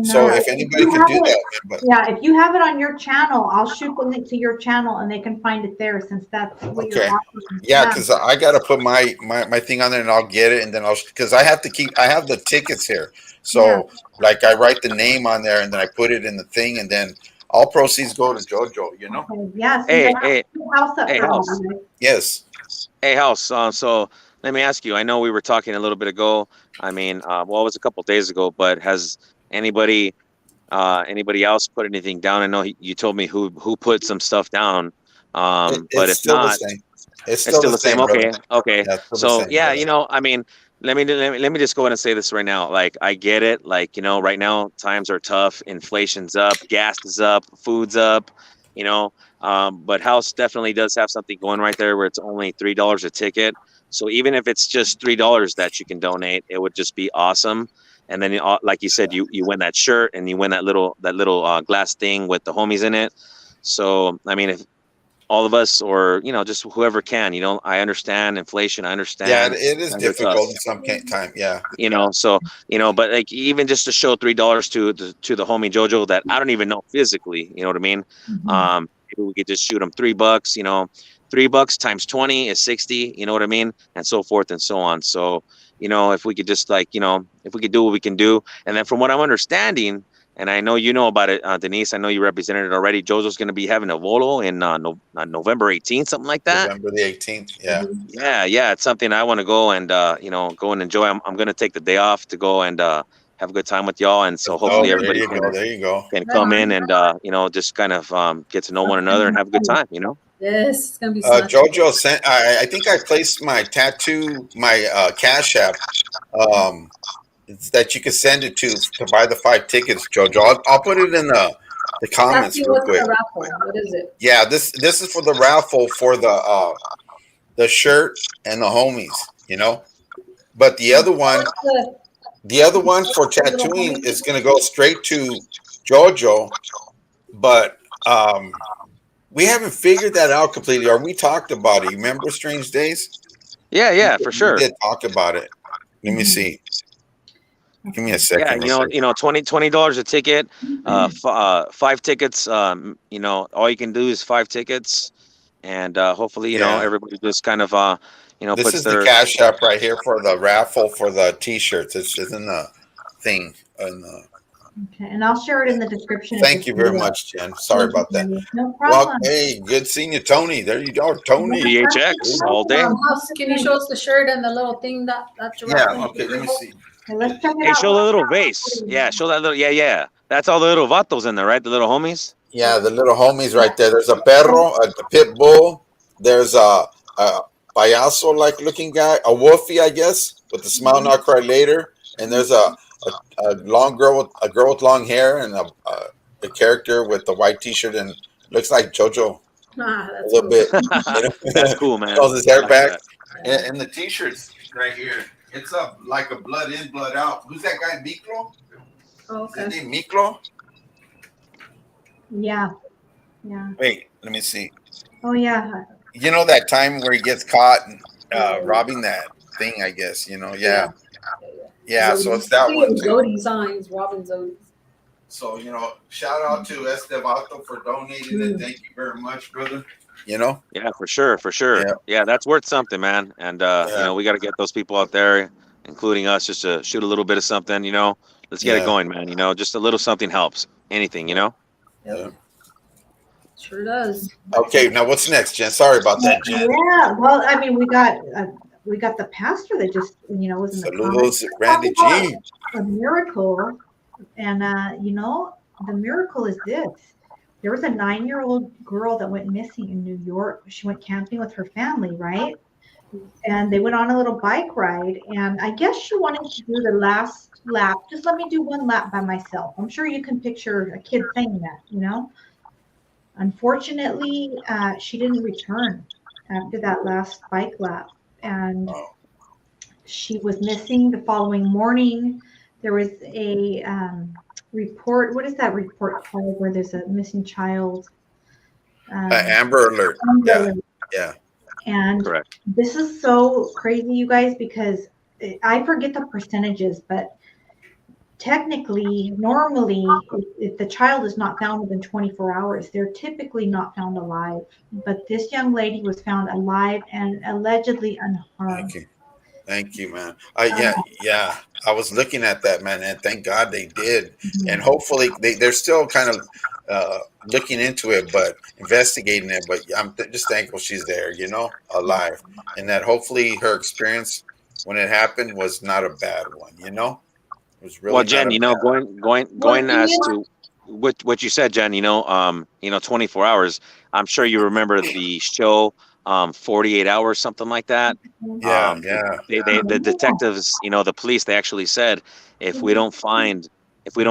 S3: So if anybody could do that,
S1: if you have it on your channel, I'll shoot the link to your channel, and they can find it there, since that's what you're watching.
S3: Yeah, because I got to put my thing on there, and I'll get it, and then because I have the tickets here. So like I write the name on there, and then I put it in the thing, and then all proceeds go to JoJo,
S1: Okay, yes.
S4: Hey,
S1: House.
S3: Yes.
S4: Hey, House. So let me ask you. I know we were talking a little bit ago. I mean, it was a couple of days ago, but has anybody else put anything down? I know you told me who put some stuff down. But if not,
S3: it's still the same.
S4: Okay. So I mean, let me just go ahead and say this right now. Like, I get it. Like, right now times are tough. Inflation's up, gas is up, food's up. But House definitely does have something going right there where it's only $3 a ticket. So even if it's just $3 that you can donate, it would just be awesome. And then, like you said, you win that shirt, and you win that little glass thing with the homies in it. So I mean, if all of us, or just whoever can, I understand inflation. I understand.
S3: Yeah, it is difficult in some time. Yeah.
S4: So but like, even just to show $3 to the homie JoJo that I don't even know physically. You know what I mean?
S1: Mm-hmm.
S4: Maybe we could just shoot him $3. $3 times 20 is 60, you know what I mean? And so forth and so on. So, if we could just if we could do what we can do. And then from what I'm understanding, and I know about it, Denise, I know you represented it already, JoJo's going to be having a Volo in November 18th, something like that.
S3: November the 18th, yeah.
S4: Yeah, it's something I want to go and, go and enjoy. I'm going to take the day off to go and have a good time with y'all. And so hopefully everybody
S3: there you go.
S4: can come in and, just kind of get to know one another and have a good time,
S2: Yes, it's gonna be snatched.
S3: Jojo sent. I think I placed my tattoo, my Cash App. That you can send it to buy the 5 tickets, Jojo. I'll put it in the comments
S2: Asking
S3: real
S2: what's
S3: quick.
S2: the raffle? What is it?
S3: Yeah, this is for the raffle for the shirt and the homies, you know. But the other one for tattooing is going to go straight to Jojo. But we haven't figured that out completely. Or we talked about it. You remember Strange Days?
S4: Yeah, for sure.
S3: We did talk about it. Let me see. Give me a second.
S4: Yeah, $20 a ticket, 5 tickets. You know, all you can do is 5 tickets, and hopefully, you know, everybody just kind of, you know,
S3: this
S4: puts
S3: is
S4: their
S3: the Cash App right here for the raffle for the T-shirts. It's in the thing.
S1: Okay, and I'll share it in the description.
S3: Thank you very much, Jen. Sorry about that.
S1: No problem.
S3: Well, hey, good seeing you, Tony. There you go, Tony.
S4: DHX all day.
S2: Can you show us the shirt and the little thing that's
S3: Yeah. Okay. Let me see.
S1: Okay, let's check it
S4: Hey,
S1: out.
S4: show the little vase. Yeah, show that little. Yeah. That's all the little vatos in there, right? The little homies.
S3: Yeah, the little homies right there. There's a perro, a pit bull. There's a payaso-like looking guy, a wolfie, I guess, with the smile not cry later. And there's a girl with long hair, and a character with the white T-shirt, and looks like JoJo a little bit.
S4: That's cool, man.
S3: Pulls his hair back, and the T-shirts right here. It's like a blood in, blood out. Who's that guy, Miklo?
S2: Oh, okay.
S3: Is his name Miklo?
S1: Yeah.
S3: Wait, let me see.
S1: Oh yeah.
S3: You know that time where he gets caught robbing that thing, I guess, you know? Yeah, so it's that one too.
S2: Zodi signs, Robin Zodi.
S3: So, you know, shout out to Estevato for donating it. Thank you very much, brother. You know?
S4: Yeah, for sure. Yeah, that's worth something, man. And you know, we got to get those people out there, including us, just to shoot a little bit of something, you know. Let's get it going, man. You know, just a little something helps. Anything, you know?
S2: Yeah. Sure does.
S3: Okay, now what's next, Jen? Sorry about that, Jen.
S1: Yeah, well, I mean, we got the pastor that just, you know, was in the
S3: Saludos, Randy G.
S1: A miracle, and you know, the miracle is this. There was a 9-year-old girl that went missing in New York. She went camping with her family, right? And they went on a little bike ride, and I guess she wanted to do the last lap. Just let me do one lap by myself. I'm sure you can picture a kid saying that, you know. Unfortunately, she didn't return after that last bike lap, and she was missing the following morning. There was a report. What is that report called where there's a missing child?
S3: Amber Alert. Yeah.
S1: And
S4: correct.
S1: This is so crazy, you guys, because I forget the percentages, but technically, normally, if the child is not found within 24 hours, they're typically not found alive. But this young lady was found alive and allegedly unharmed.
S3: Thank you, man. Yeah. I was looking at that, man, and thank God they did. Mm-hmm. And hopefully they're still kind of looking into it, but investigating it. But I'm just thankful she's there, you know, alive, and that hopefully her experience when it happened was not a bad one, you know. It was really
S4: well, Jen, you know, going as to what you said, Jen. You know, 24 hours. I'm sure you remember the show. 48 hours, something like that.
S3: Yeah.
S4: The detectives, you know, the police, they actually said if we don't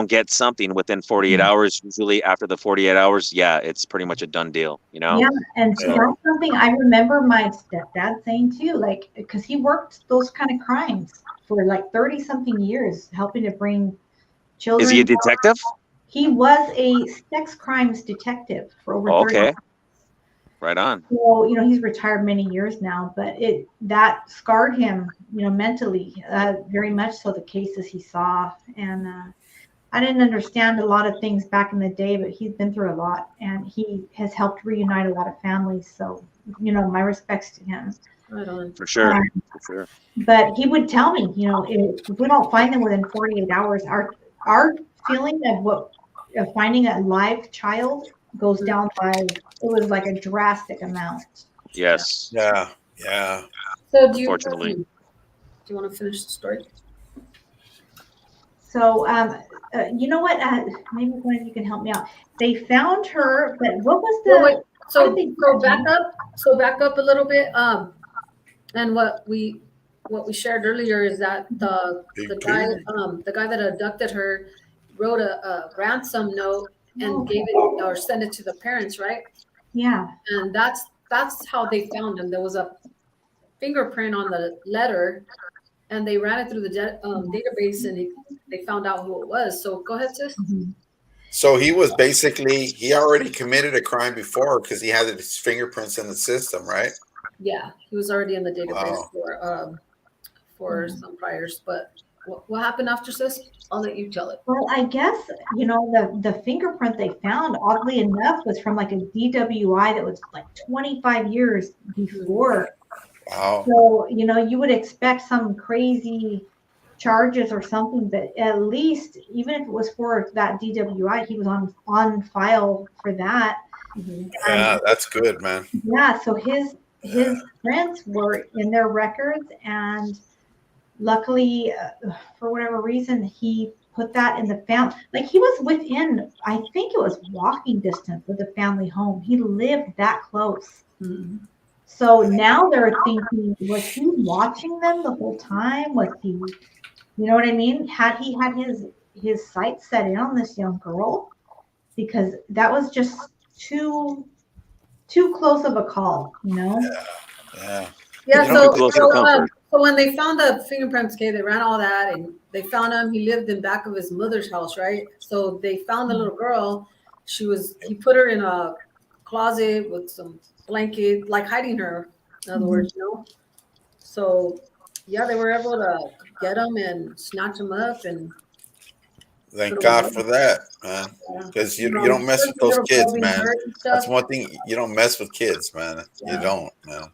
S4: get something within 48 hours, usually after the 48 hours, it's pretty much a done deal, you know?
S1: Yeah, and so that's something I remember my stepdad saying too, like, because he worked those kind of crimes for like 30 something years, helping to bring children.
S4: Is he a detective?
S1: He was a sex crimes detective for over 30 years.
S4: Right on.
S1: So, you know, he's retired many years now, but that scarred him, you know, mentally, very much so, the cases he saw. And I didn't understand a lot of things back in the day, but he's been through a lot, and he has helped reunite a lot of families. So, you know, my respects to him.
S2: Right on.
S4: For sure.
S1: But he would tell me, you know, if we don't find them within 48 hours, our feeling of finding a live child goes down by, it was like a drastic amount.
S4: Yes.
S3: Yeah.
S2: So
S4: unfortunately,
S2: do you want to finish the story?
S1: So you know what, maybe one of you can help me out. They found her, but what was the
S2: So back up a little bit. And what we shared earlier is that the guy that abducted her wrote a ransom note and gave it or sent it to the parents, right?
S1: Yeah.
S2: And that's how they found him. There was a fingerprint on the letter, and they ran it through the database, and they found out who it was. So go ahead, sis.
S3: So he was he already committed a crime before because he had his fingerprints in the system, right?
S2: Yeah, he was already in the database for some priors. But what happened after, sis? I'll let you tell it.
S1: Well, I guess, the fingerprint they found, oddly enough, was from like a DWI that was like 25 years before.
S3: Wow.
S1: So, you would expect some crazy charges or something, but at least, even if it was for that DWI, he was on file for that.
S3: Yeah, that's good, man.
S1: Yeah, so his prints were in their records, and luckily, for whatever reason, he put that in the family. Like, he was within, I think it was walking distance of the family home. He lived that close.
S2: Mm-hmm.
S1: So now they're thinking, was he watching them the whole time? Was he, you know what I mean? Had he had his sights set in on this young girl? Because that was just too close of a call,
S3: Yeah.
S2: So when they found the fingerprints, okay, they ran all that, and they found him. He lived in back of his mother's house, right? So they found the little girl. He put her in a closet with some blanket, like hiding her, in other words, So yeah, they were able to get him and snatch him up, and
S3: thank God for that, man. Because you don't mess with those kids, man. That's one thing, you don't mess with kids, man. You don't, man.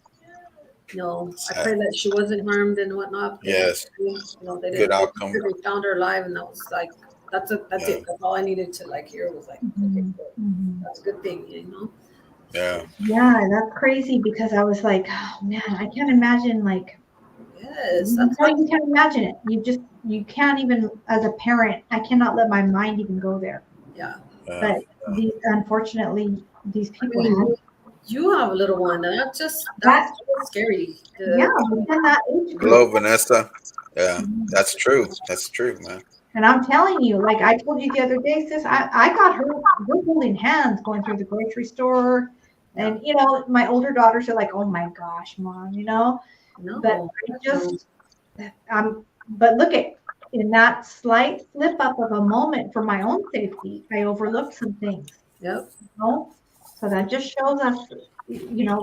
S2: No, I pray that she wasn't harmed and whatnot.
S3: Yes.
S2: They
S3: good outcome.
S2: They found her alive, and that was like, that's it. That's all I needed to hear was like, okay, good. That's a good thing,
S3: Yeah.
S1: Yeah, that's crazy, because I was like, oh man, I can't imagine,
S2: yes,
S1: you can't imagine it. You can't even, as a parent, I cannot let my mind even go there.
S2: Yeah.
S1: But unfortunately, these people
S2: you have a little one, and that's scary.
S1: Yeah, within that age group.
S3: Hello, Vanessa. Yeah, that's true. That's true, man.
S1: And I'm telling you, like I told you the other day, sis, I got her, we're holding hands going through the grocery store. And, my older daughters are like, oh my gosh, Mom,
S2: No,
S1: but but look in that slight slip up of a moment for my own safety, I overlooked some things.
S2: Yep.
S1: So that just shows us,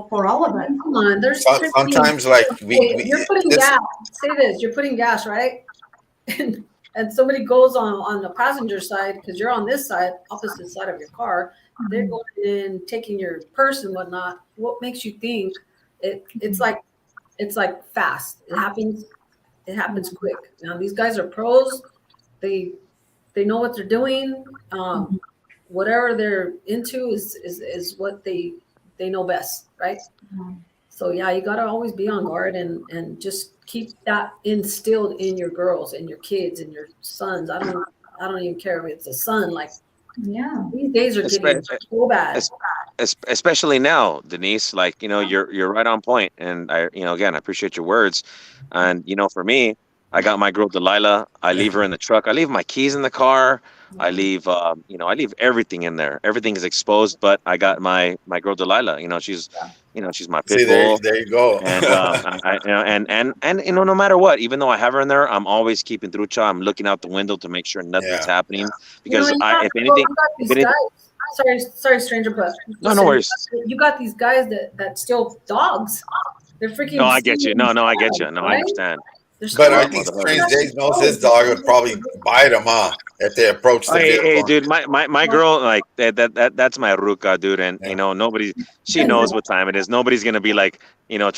S1: for all of us.
S2: Come on, there's
S3: sometimes
S2: you're putting gas. Say this, you're putting gas, right? And somebody goes on the passenger side, because you're on this side, opposite side of your car. They're going in, taking your purse and whatnot. What makes you think it's like fast? It happens quick. Now these guys are pros. They know what they're doing. Whatever they're into is what they know best, right? So yeah, you gotta always be on guard and just keep that instilled in your girls and your kids and your sons. I don't even care if it's a son. These days are getting so bad.
S4: Especially now, Denise. You're right on point, and I appreciate your words. And for me, I got my girl Delilah. I leave her in the truck. I leave my keys in the car. I leave, I leave everything in there. Everything is exposed, but I got my girl Delilah. She's my pit bull.
S3: There you go.
S4: And no matter what, even though I have her in there, I'm always keeping through. I'm looking out the window to make sure nothing's happening. Because if anything,
S2: sorry, stranger, but
S4: no worries.
S2: You got these guys that steal dogs. They're freaking.
S4: No, I get you. No, I get you. No, I understand.
S3: But I think Strange Days knows his dog would probably bite him, if they approach the vehicle.
S4: Hey, dude, my girl, that's my ruka, dude, and she knows what time it is. Nobody's gonna be try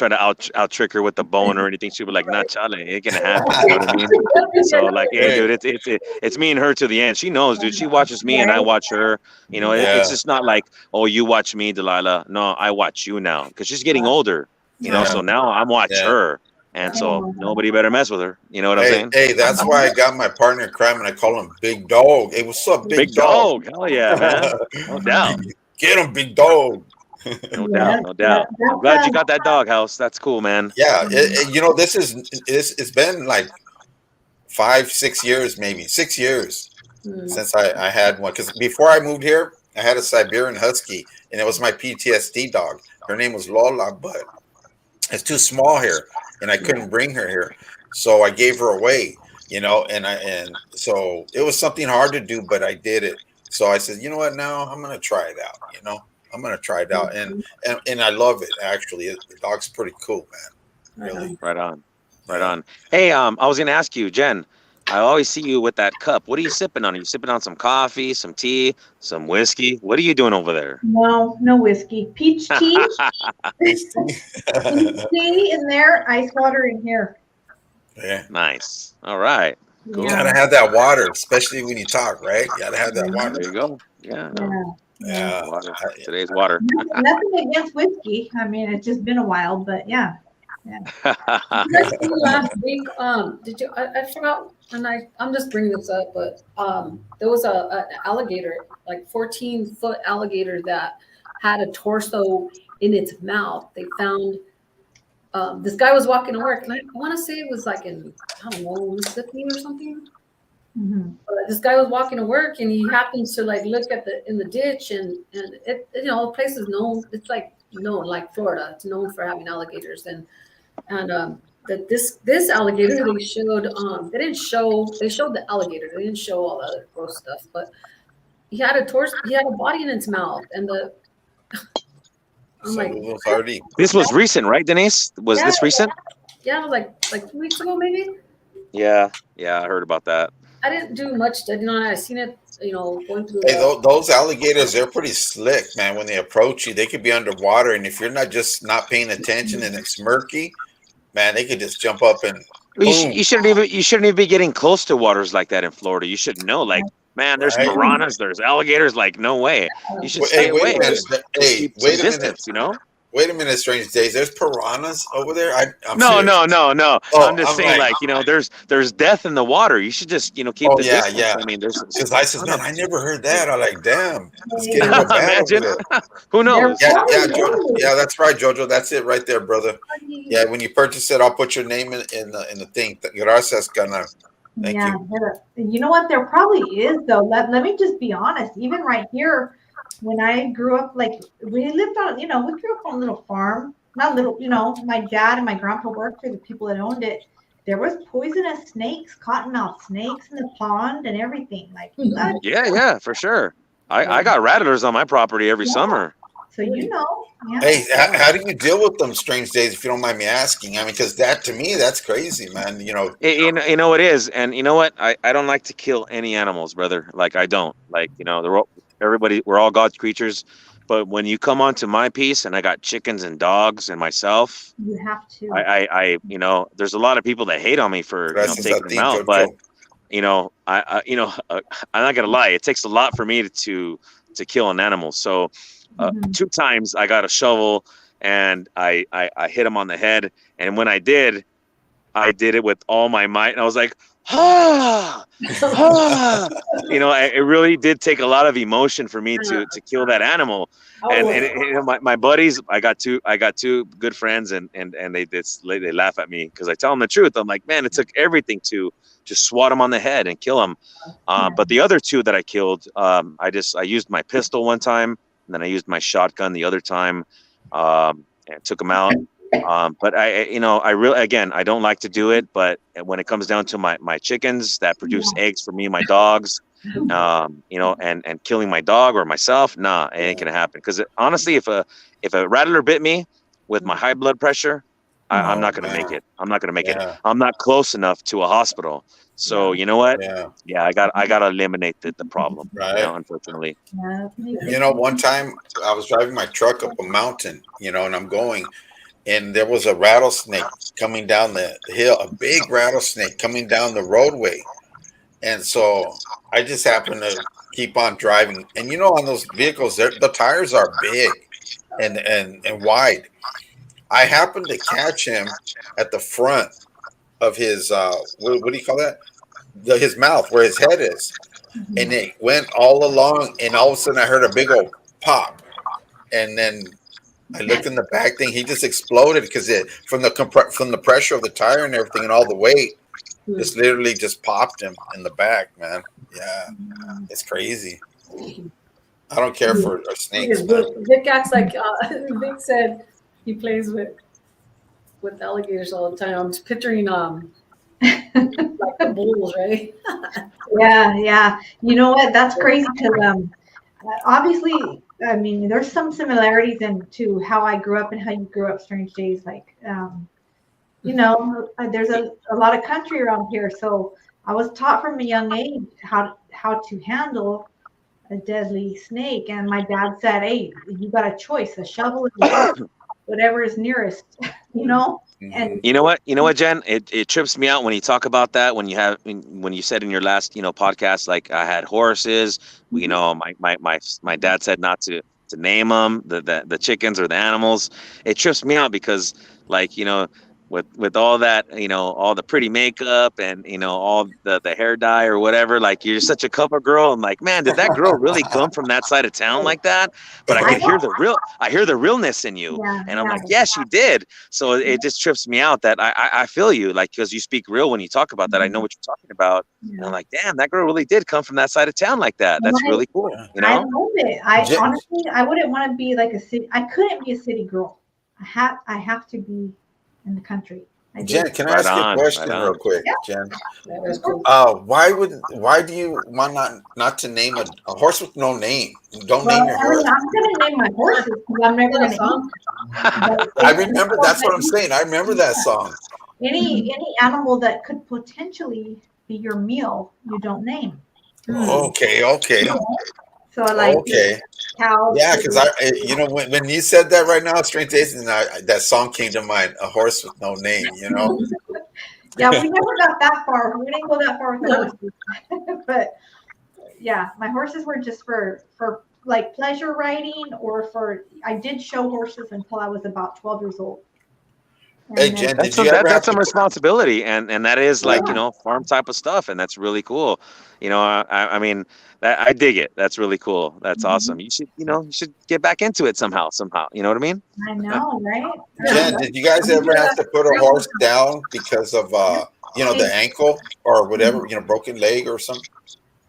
S4: to out trick her with the bone or anything. She'll be like, nah, chale, it can happen. You know what I mean? So hey, dude, it's me and her to the end. She knows, dude. She watches me and I watch her. It's just not like, oh, you watch me, Delilah. No, I watch you now, because she's getting older. So now I'm watching her. And so nobody better mess with her. You know what I'm saying?
S3: Hey, that's why I got my partner in crime, and I call him Big Dog. Hey, what's up, Big Dog?
S4: Hell yeah, man. No doubt.
S3: Get him, Big Dog.
S4: No doubt, no doubt. I'm glad you got that doghouse. That's cool, man.
S3: Yeah, it's been like 5-6 years, maybe 6 years since I had one. Because before I moved here, I had a Siberian Husky, and it was my PTSD dog. Her name was Lola, but it's too small here, and I couldn't bring her here, so I gave her away. And so it was something hard to do, but I did it. So I said, you know what? Now I'm gonna try it out. I'm gonna try it out, and I love it. Actually, the dog's pretty cool, man. Really.
S4: Right on. Hey, I was gonna ask you, Jen. I always see you with that cup. What are you sipping on? Are you sipping on some coffee, some tea, some whiskey? What are you doing over there?
S1: No whiskey. Peach tea. Peach tea in there. Ice water in here.
S3: Yeah.
S4: Nice. All right.
S3: Cool. You gotta have that water, especially when you talk, right? You gotta have that water.
S4: There you go. Yeah.
S3: Yeah.
S4: Water. Today's water.
S1: Nothing against whiskey. I mean, it's just been a while, but yeah.
S2: Last week, did you? I forgot, and I'm just bringing this up, but there was an alligator, like 14-foot alligator that had a torso in its mouth. They found this guy was walking to work, and I want to say it was like in, I don't know, Mississippi or something.
S1: Mm-hmm.
S2: This guy was walking to work, and he happens to like look at in the ditch, and it, the place is known. It's like known, like Florida. It's known for having alligators, and that this alligator they showed they showed the alligator. They didn't show all the other gross stuff, but he had a body in its mouth, and I'm like,
S4: this was recent, right, Denise? Was this recent?
S2: Yeah, like 2 weeks ago, maybe.
S4: Yeah, I heard about that.
S2: I didn't do much. I seen it, going through.
S3: Hey, those alligators, they're pretty slick, man. When they approach you, they could be underwater, and if you're not paying attention and it's murky, man, they could just jump up and.
S4: You shouldn't even be getting close to waters like that in Florida. You should know, like, man, there's piranhas, there's alligators. Like, no way. You should stay away.
S3: Wait a
S4: distance,
S3: minute. Wait a minute, Strange Days. There's piranhas over there.
S4: No.
S3: Oh,
S4: I'm just saying, like, there's death in the water. You should just, keep the distance.
S3: Yeah.
S4: I mean, there's.
S3: Because I said, man, I never heard that. I'm like, damn, it's getting real bad.
S4: Imagine. Who knows?
S3: Yeah, that's right, Jojo. That's it right there, brother. Yeah, when you purchase it, I'll put your name in the thing. Gracias, Gana. Thank you.
S1: You know what? There probably is, though. Let me just be honest. Even right here, when I grew up, like we lived on, we grew up on a little farm. Not little, my dad and my grandpa worked for the people that owned it. There was poisonous snakes, cottonmouth snakes in the pond and everything. Like,
S4: yeah, for sure. I got rattlers on my property every summer.
S1: So Yeah.
S3: Hey, how do you deal with them, Strange Days, if you don't mind me asking? I mean, because that, to me, that's crazy, man.
S4: It is. And you know what? I don't like to kill any animals, brother. Like, I don't. Like, we're all God's creatures. But when you come onto my piece and I got chickens and dogs and myself,
S1: you have to.
S4: I there's a lot of people that hate on me for taking them out. But, I'm not going to lie. It takes a lot for me to kill an animal. So 2 times I got a shovel and I hit him on the head. And when I did it with all my might. And I was like, it really did take a lot of emotion for me to kill that animal. And my buddies, I got two good friends, and they laugh at me because I tell them the truth. I'm like, man, it took everything to just swat him on the head and kill him. But the other 2 that I killed, I used my pistol one time, and then I used my shotgun the other time, and took them out. But I really, again, I don't like to do it, but when it comes down to my chickens that produce eggs for me and my dogs, and killing my dog or myself, nah, it ain't gonna happen. Because honestly, if a rattler bit me with my high blood pressure, I'm not gonna make it. I'm not gonna make it. I'm not close enough to a hospital. So you know what? Yeah, I gotta eliminate the problem.
S3: Right.
S4: Unfortunately.
S3: One time I was driving my truck up a mountain, and I'm going. And there was a rattlesnake coming down the hill, a big rattlesnake coming down the roadway. And so I just happened to keep on driving. And on those vehicles, the tires are big and wide. I happened to catch him at the front of his, what do you call that? His mouth, where his head is. And it went all along. And all of a sudden I heard a big old pop. And then I looked in the back thing. He just exploded because from the pressure of the tire and everything and all the weight, just literally just popped him in the back, man. Yeah, it's crazy. I don't care for snakes, man.
S2: Vic acts like Vic said he plays with alligators all the time. I'm just picturing like the bulls, right?
S1: Yeah. You know what? That's crazy because obviously, I mean, there's some similarities into how I grew up and how you grew up. Strange Days, like there's a lot of country around here, so I was taught from a young age how to handle a deadly snake. And my dad said, "Hey, you got a choice: a shovel, and whatever is nearest." And
S4: you know what, Jen? It trips me out when you talk about that. When you said in your last podcast, like I had horses. My dad said not to name them, the chickens or the animals. It trips me out because with all that, all the pretty makeup and all the hair dye or whatever, like you're such a cover girl. I'm like, man, did that girl really come from that side of town like that? But I hear the realness in you, and I'm like, yeah, she did. So it just trips me out that I feel you, like, because you speak real when you talk about that. I know what you're talking about. And I'm like, damn, that girl really did come from that side of town like that. That's really cool.
S1: I love it. Honestly, I wouldn't want to be like a city. I couldn't be a city girl. I have to be in the country.
S3: Jen, can I ask you a question real quick, Jen? Why do you want not to name a horse with no name? Don't name your horse.
S1: I'm gonna name my horses because I'm never gonna name.
S3: I remember. That's what I'm saying. I remember that song.
S1: Any animal that could potentially be your meal, you don't name.
S3: Okay.
S1: So cows.
S3: Yeah, because when you said that right now, Strange Days, and that song came to mind, a horse with no name.
S1: Yeah, we never got that far. We didn't go that far with the horses. But yeah, my horses were just for like pleasure riding, or I did show horses until I was about 12 years old.
S3: Hey, Jen,
S4: that's some responsibility, and that is farm type of stuff, and that's really cool. I mean, I dig it. That's really cool. That's awesome. You should get back into it somehow. You know what I mean?
S1: I know, right?
S3: Jen, did you guys ever have to put a horse down because of the ankle or whatever, broken leg or something?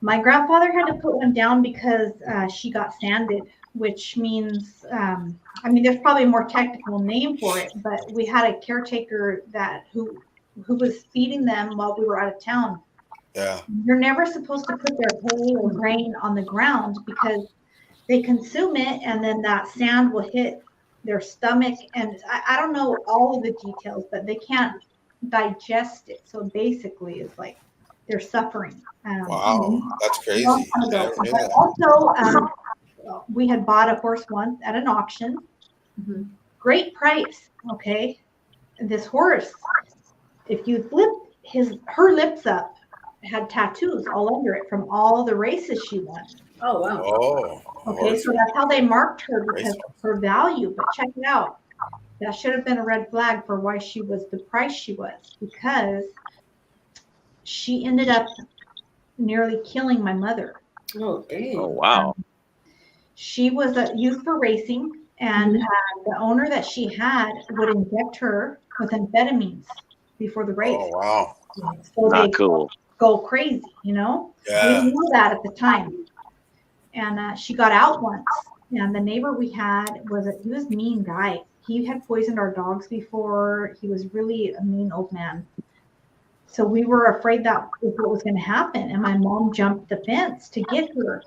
S1: My grandfather had to put one down because she got sanded, which means, there's probably a more technical name for it, but we had a caretaker who was feeding them while we were out of town.
S3: Yeah.
S1: You're never supposed to put their hay or grain on the ground because they consume it, and then that sand will hit their stomach. And I don't know all of the details, but they can't digest it. So basically, it's like they're suffering.
S3: Wow, that's crazy.
S1: Also, we had bought a horse once at an auction. Mm-hmm. Great price. Okay. This horse, if you flip her lips up, had tattoos all under it from all the races she won.
S2: Oh, wow.
S3: Oh.
S1: Okay, so that's how they marked her because of her value. But check it out. That should have been a red flag for why she was the price she was, because she ended up nearly killing my mother.
S2: Oh, dang.
S4: Oh, wow.
S1: She was used for racing, and the owner that she had would inject her with amphetamines before the race.
S3: Oh, wow.
S1: So
S4: not cool.
S1: Go crazy,
S3: Yeah.
S1: We didn't know that at the time. And she got out once, and the neighbor we had he was a mean guy. He had poisoned our dogs before. He was really a mean old man. So we were afraid that was what was going to happen, and my mom jumped the fence to get her.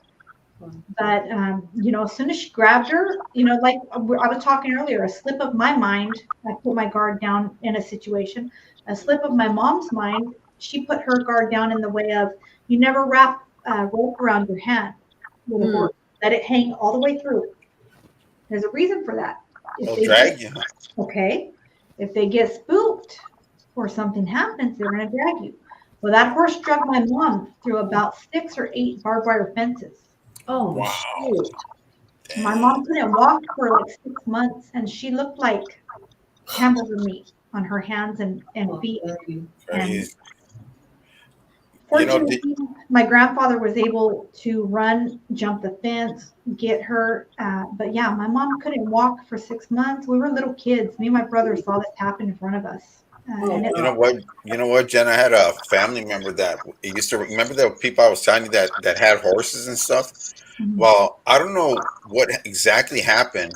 S1: But as soon as she grabbed her, like I was talking earlier, a slip of my mind, I put my guard down in a situation. A slip of my mom's mind, she put her guard down in the way of, you never wrap a rope around your hand with a horse. Let it hang all the way through. There's a reason for that.
S3: They'll drag you.
S1: Okay. If they get spooked or something happens, they're going to drag you. Well, that horse dragged my mom through about 6 or 8 barbed wire fences.
S2: Oh,
S3: wow.
S2: Shoot.
S1: My mom couldn't walk for like 6 months, and she looked like hamburger meat on her hands and feet.
S3: Crazy.
S1: Fortunately, my grandfather was able to run, jump the fence, get her. But yeah, my mom couldn't walk for 6 months. We were little kids. Me and my brother saw this happen in front of us.
S3: You know what? You know what, Jen? I had a family member that used to remember the people I was telling you that had horses and stuff.
S1: Mhm.
S3: Well, I don't know what exactly happened,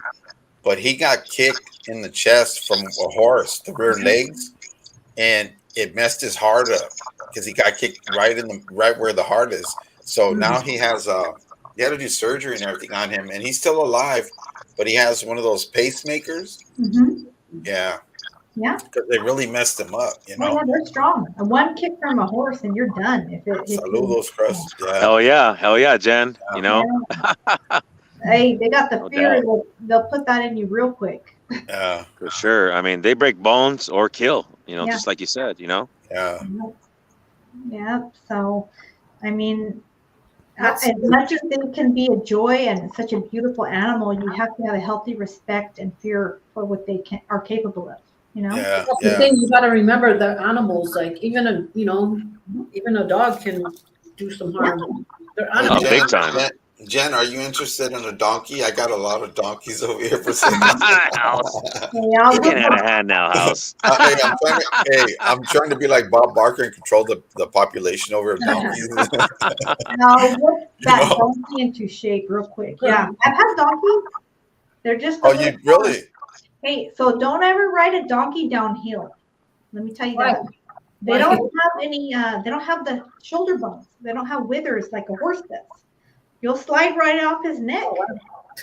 S3: but he got kicked in the chest from a horse, the rear legs, and it messed his heart up because he got kicked right where the heart is. So now he has he had to do surgery and everything on him, and he's still alive, but he has one of those pacemakers.
S1: Mhm.
S3: Yeah.
S1: Yeah.
S3: Because they really messed him up, you
S1: Oh,
S3: know.
S1: yeah, they're strong. One kick from a horse and you're done. If it hits
S3: Salud
S1: you.
S3: those crusts. Yeah.
S4: Hell yeah, Jen. You know,
S1: Yeah. Hey, they got the
S4: No
S1: fear.
S4: doubt.
S1: They'll put that in you real quick.
S3: Yeah.
S4: for sure. I mean, they break bones or kill. You know,
S1: Yeah.
S4: just like you said. You know.
S3: Yeah.
S1: Yeah. So, I mean,
S2: That's-
S1: as much as they can be a joy and such a beautiful animal, you have to have a healthy respect and fear for what they are capable of. You know.
S3: Yeah.
S2: That's the
S3: Yeah.
S2: thing, you gotta remember the animals, like even a dog can do some harm. They're
S3: Hey,
S2: animals.
S4: Oh, big time.
S3: Jen, are you interested in a donkey? I got a lot of donkeys over here for sale.
S4: House.
S1: Yeah,
S4: You can't hand a hand now, House.
S3: I'm trying to be like Bob Barker and control the population over of donkeys.
S1: Now, whip that
S3: know?
S1: donkey into shape real quick. Yeah, I've had donkeys. They're just.
S3: Oh, you really?
S1: Hey, so don't ever ride a donkey downhill. Let me tell you
S2: Why?
S1: that. They
S2: Why?
S1: don't have any. They don't have the shoulder bones. They don't have withers like a horse does. You'll slide right off his neck.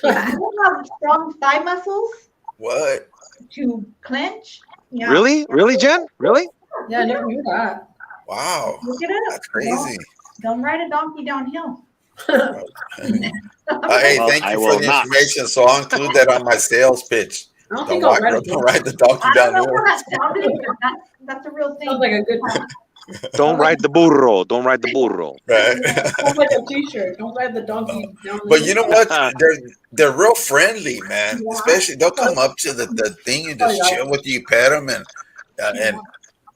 S1: They don't have strong thigh muscles
S3: What?
S1: to clench. Yeah.
S4: Really, Jen? Really?
S2: Yeah, I never knew that.
S3: Wow.
S1: Look it up.
S3: That's crazy.
S1: Don't ride a donkey downhill.
S3: Hey,
S4: Well,
S3: thank
S4: I
S3: you
S4: will
S3: for the
S4: not.
S3: information. So I'll include that on my sales pitch.
S2: I don't
S3: Don't
S2: think I'll
S3: ride,
S2: ride a
S3: don't
S2: dog.
S3: ride the donkey
S1: I don't know
S3: downhill.
S1: how that sounded, but that's a real thing.
S2: Sounds like a good.
S4: Don't ride the burro. Don't ride the burro.
S3: Right.
S2: Sounds like a T-shirt. Don't ride the donkey down.
S3: But you know what? They're real friendly, man.
S1: Yeah.
S3: Especially they'll come up to the thing and just chill with you, pet them, and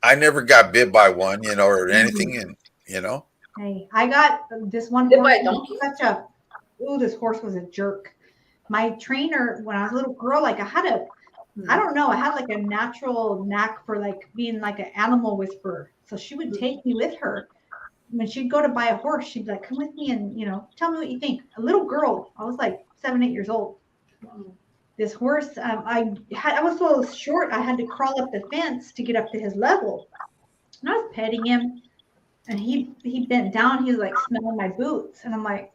S3: I never got bit by one, you know, or anything, and you know.
S1: Hey, I got this one
S2: Bit by a
S1: horse.
S2: donkey?
S1: This horse was a jerk. My trainer, when I was a little girl, like I don't know, I had like a natural knack for like being like an animal whisperer. So she would take me with her. When she'd go to buy a horse, she'd like, come with me and, tell me what you think. A little girl, I was like 7, 8 years old. This horse, I was so short, I had to crawl up the fence to get up to his level. And I was petting him, and he bent down. He was like smelling my boots, and I'm like,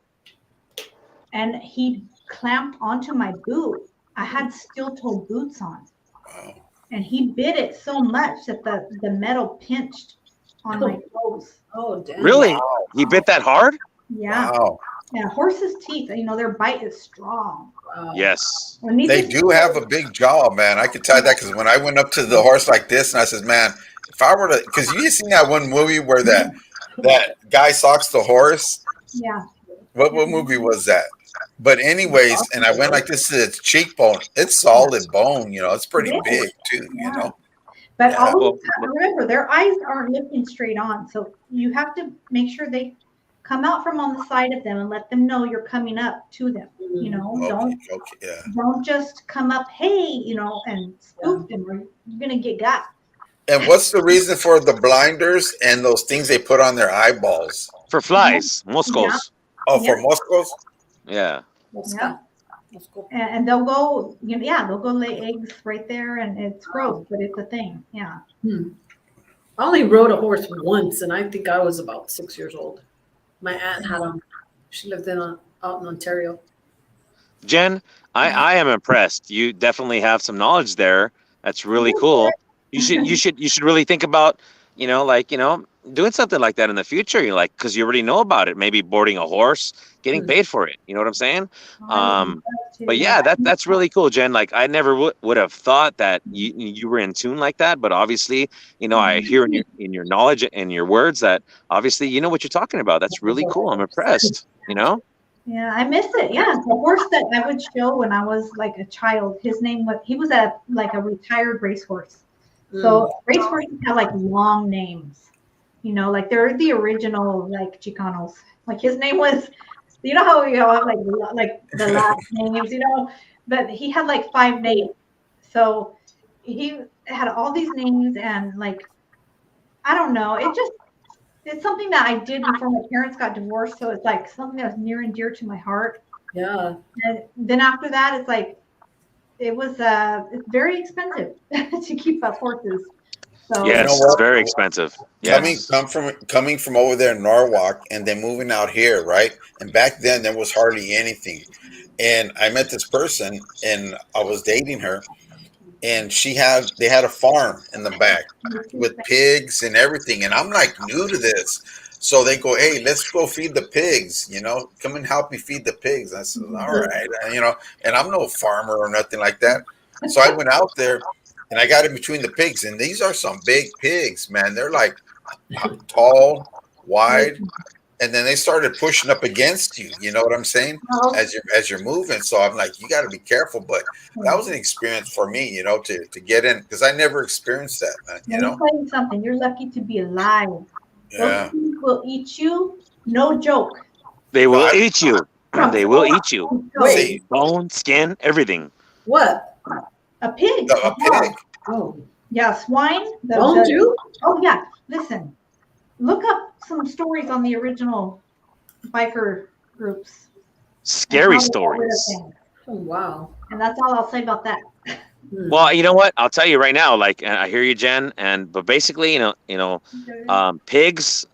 S1: and he clamped onto my boot. I had steel-toe boots on,
S3: Wow.
S1: and he bit it so much that the metal pinched on my toes.
S2: Oh, damn.
S4: Really? He bit that hard?
S1: Yeah,
S3: Wow.
S1: yeah. Horses' teeth, their bite is strong.
S2: Wow.
S4: Yes.
S1: When these
S3: They do have a big jaw, man. I could tell you that because when I went up to the horse like this, and I said, "Man, if I were to," because you seen that one movie where that guy socks the horse.
S1: Yeah.
S3: What movie was that? But anyways, and I went like this to its cheekbone. It's solid bone, it's pretty big too,
S1: But
S3: Yeah.
S1: always remember, their eyes aren't looking straight on, so you have to make sure they come out from on the side of them and let them know you're coming up to them.
S3: Okay, yeah.
S1: Don't just come up, hey, and spook them, or you're gonna get got.
S3: And what's the reason for the blinders and those things they put on their eyeballs?
S4: For flies, mosquitoes.
S3: Oh, for mosquitoes?
S4: Yeah.
S2: Let's
S1: Yeah.
S2: go.
S1: And they'll go, they'll go lay eggs right there, and it's gross, but it's a thing. Yeah.
S2: I only rode a horse once, and I think I was about 6 years old. My aunt had him. She lived out in Ontario.
S4: Jen, I am impressed. You definitely have some knowledge there. That's really cool. You should really think about, doing something like that in the future. You're like, because you already know about it. Maybe boarding a horse, getting paid for it. You know what I'm saying? But yeah, that's really cool, Jen. Like I never would have thought that you were in tune like that. But obviously, I hear in your knowledge and your words that obviously you know what you're talking about. That's really cool. I'm impressed.
S1: Yeah, I miss it. Yeah, the horse that I would show when I was like a child. He was a retired racehorse. So racehorses have like long names. You know, like they're the original like Chicanos. Like his name was, you know how we all have like the last names, you know, but he had like 5 names. So he had all these names and like I don't know. It's something that I did before my parents got divorced. So it's like something that was near and dear to my heart.
S2: Yeah.
S1: And then after that, it's like it's very expensive to keep up horses. So
S4: Yes,
S3: You know
S4: it's
S3: what?
S4: very expensive. Yes.
S3: Coming from over there in Norwalk and then moving out here, right? And back then there was hardly anything. And I met this person and I was dating her and they had a farm in the back with pigs and everything. And I'm like new to this. So they go, hey, let's go feed the pigs, come and help me feed the pigs. I said, all right, and I'm no farmer or nothing like that. So I went out there and I got in between the pigs, and these are some big pigs, man. They're like tall, wide, and then they started pushing up against you. You know what I'm saying? As you're moving. So I'm like, you got to be careful. But that was an experience for me, to get in because I never experienced that, man.
S1: Let me tell you something. You're lucky to be alive.
S3: Yeah.
S1: Those things will eat you. No joke.
S4: They will eat you. They will eat you.
S2: Wait.
S4: Bone, skin, everything.
S2: What?
S1: A pig.
S3: A pig.
S2: Oh.
S1: Yeah, swine.
S2: Don't you?
S1: Oh yeah. Listen, look up some stories on the original biker groups.
S4: Scary stories.
S2: Oh, wow.
S1: And that's all I'll say about that.
S4: Well, you know what? I'll tell you right now. Like, I hear you, Jen. But basically, pigs,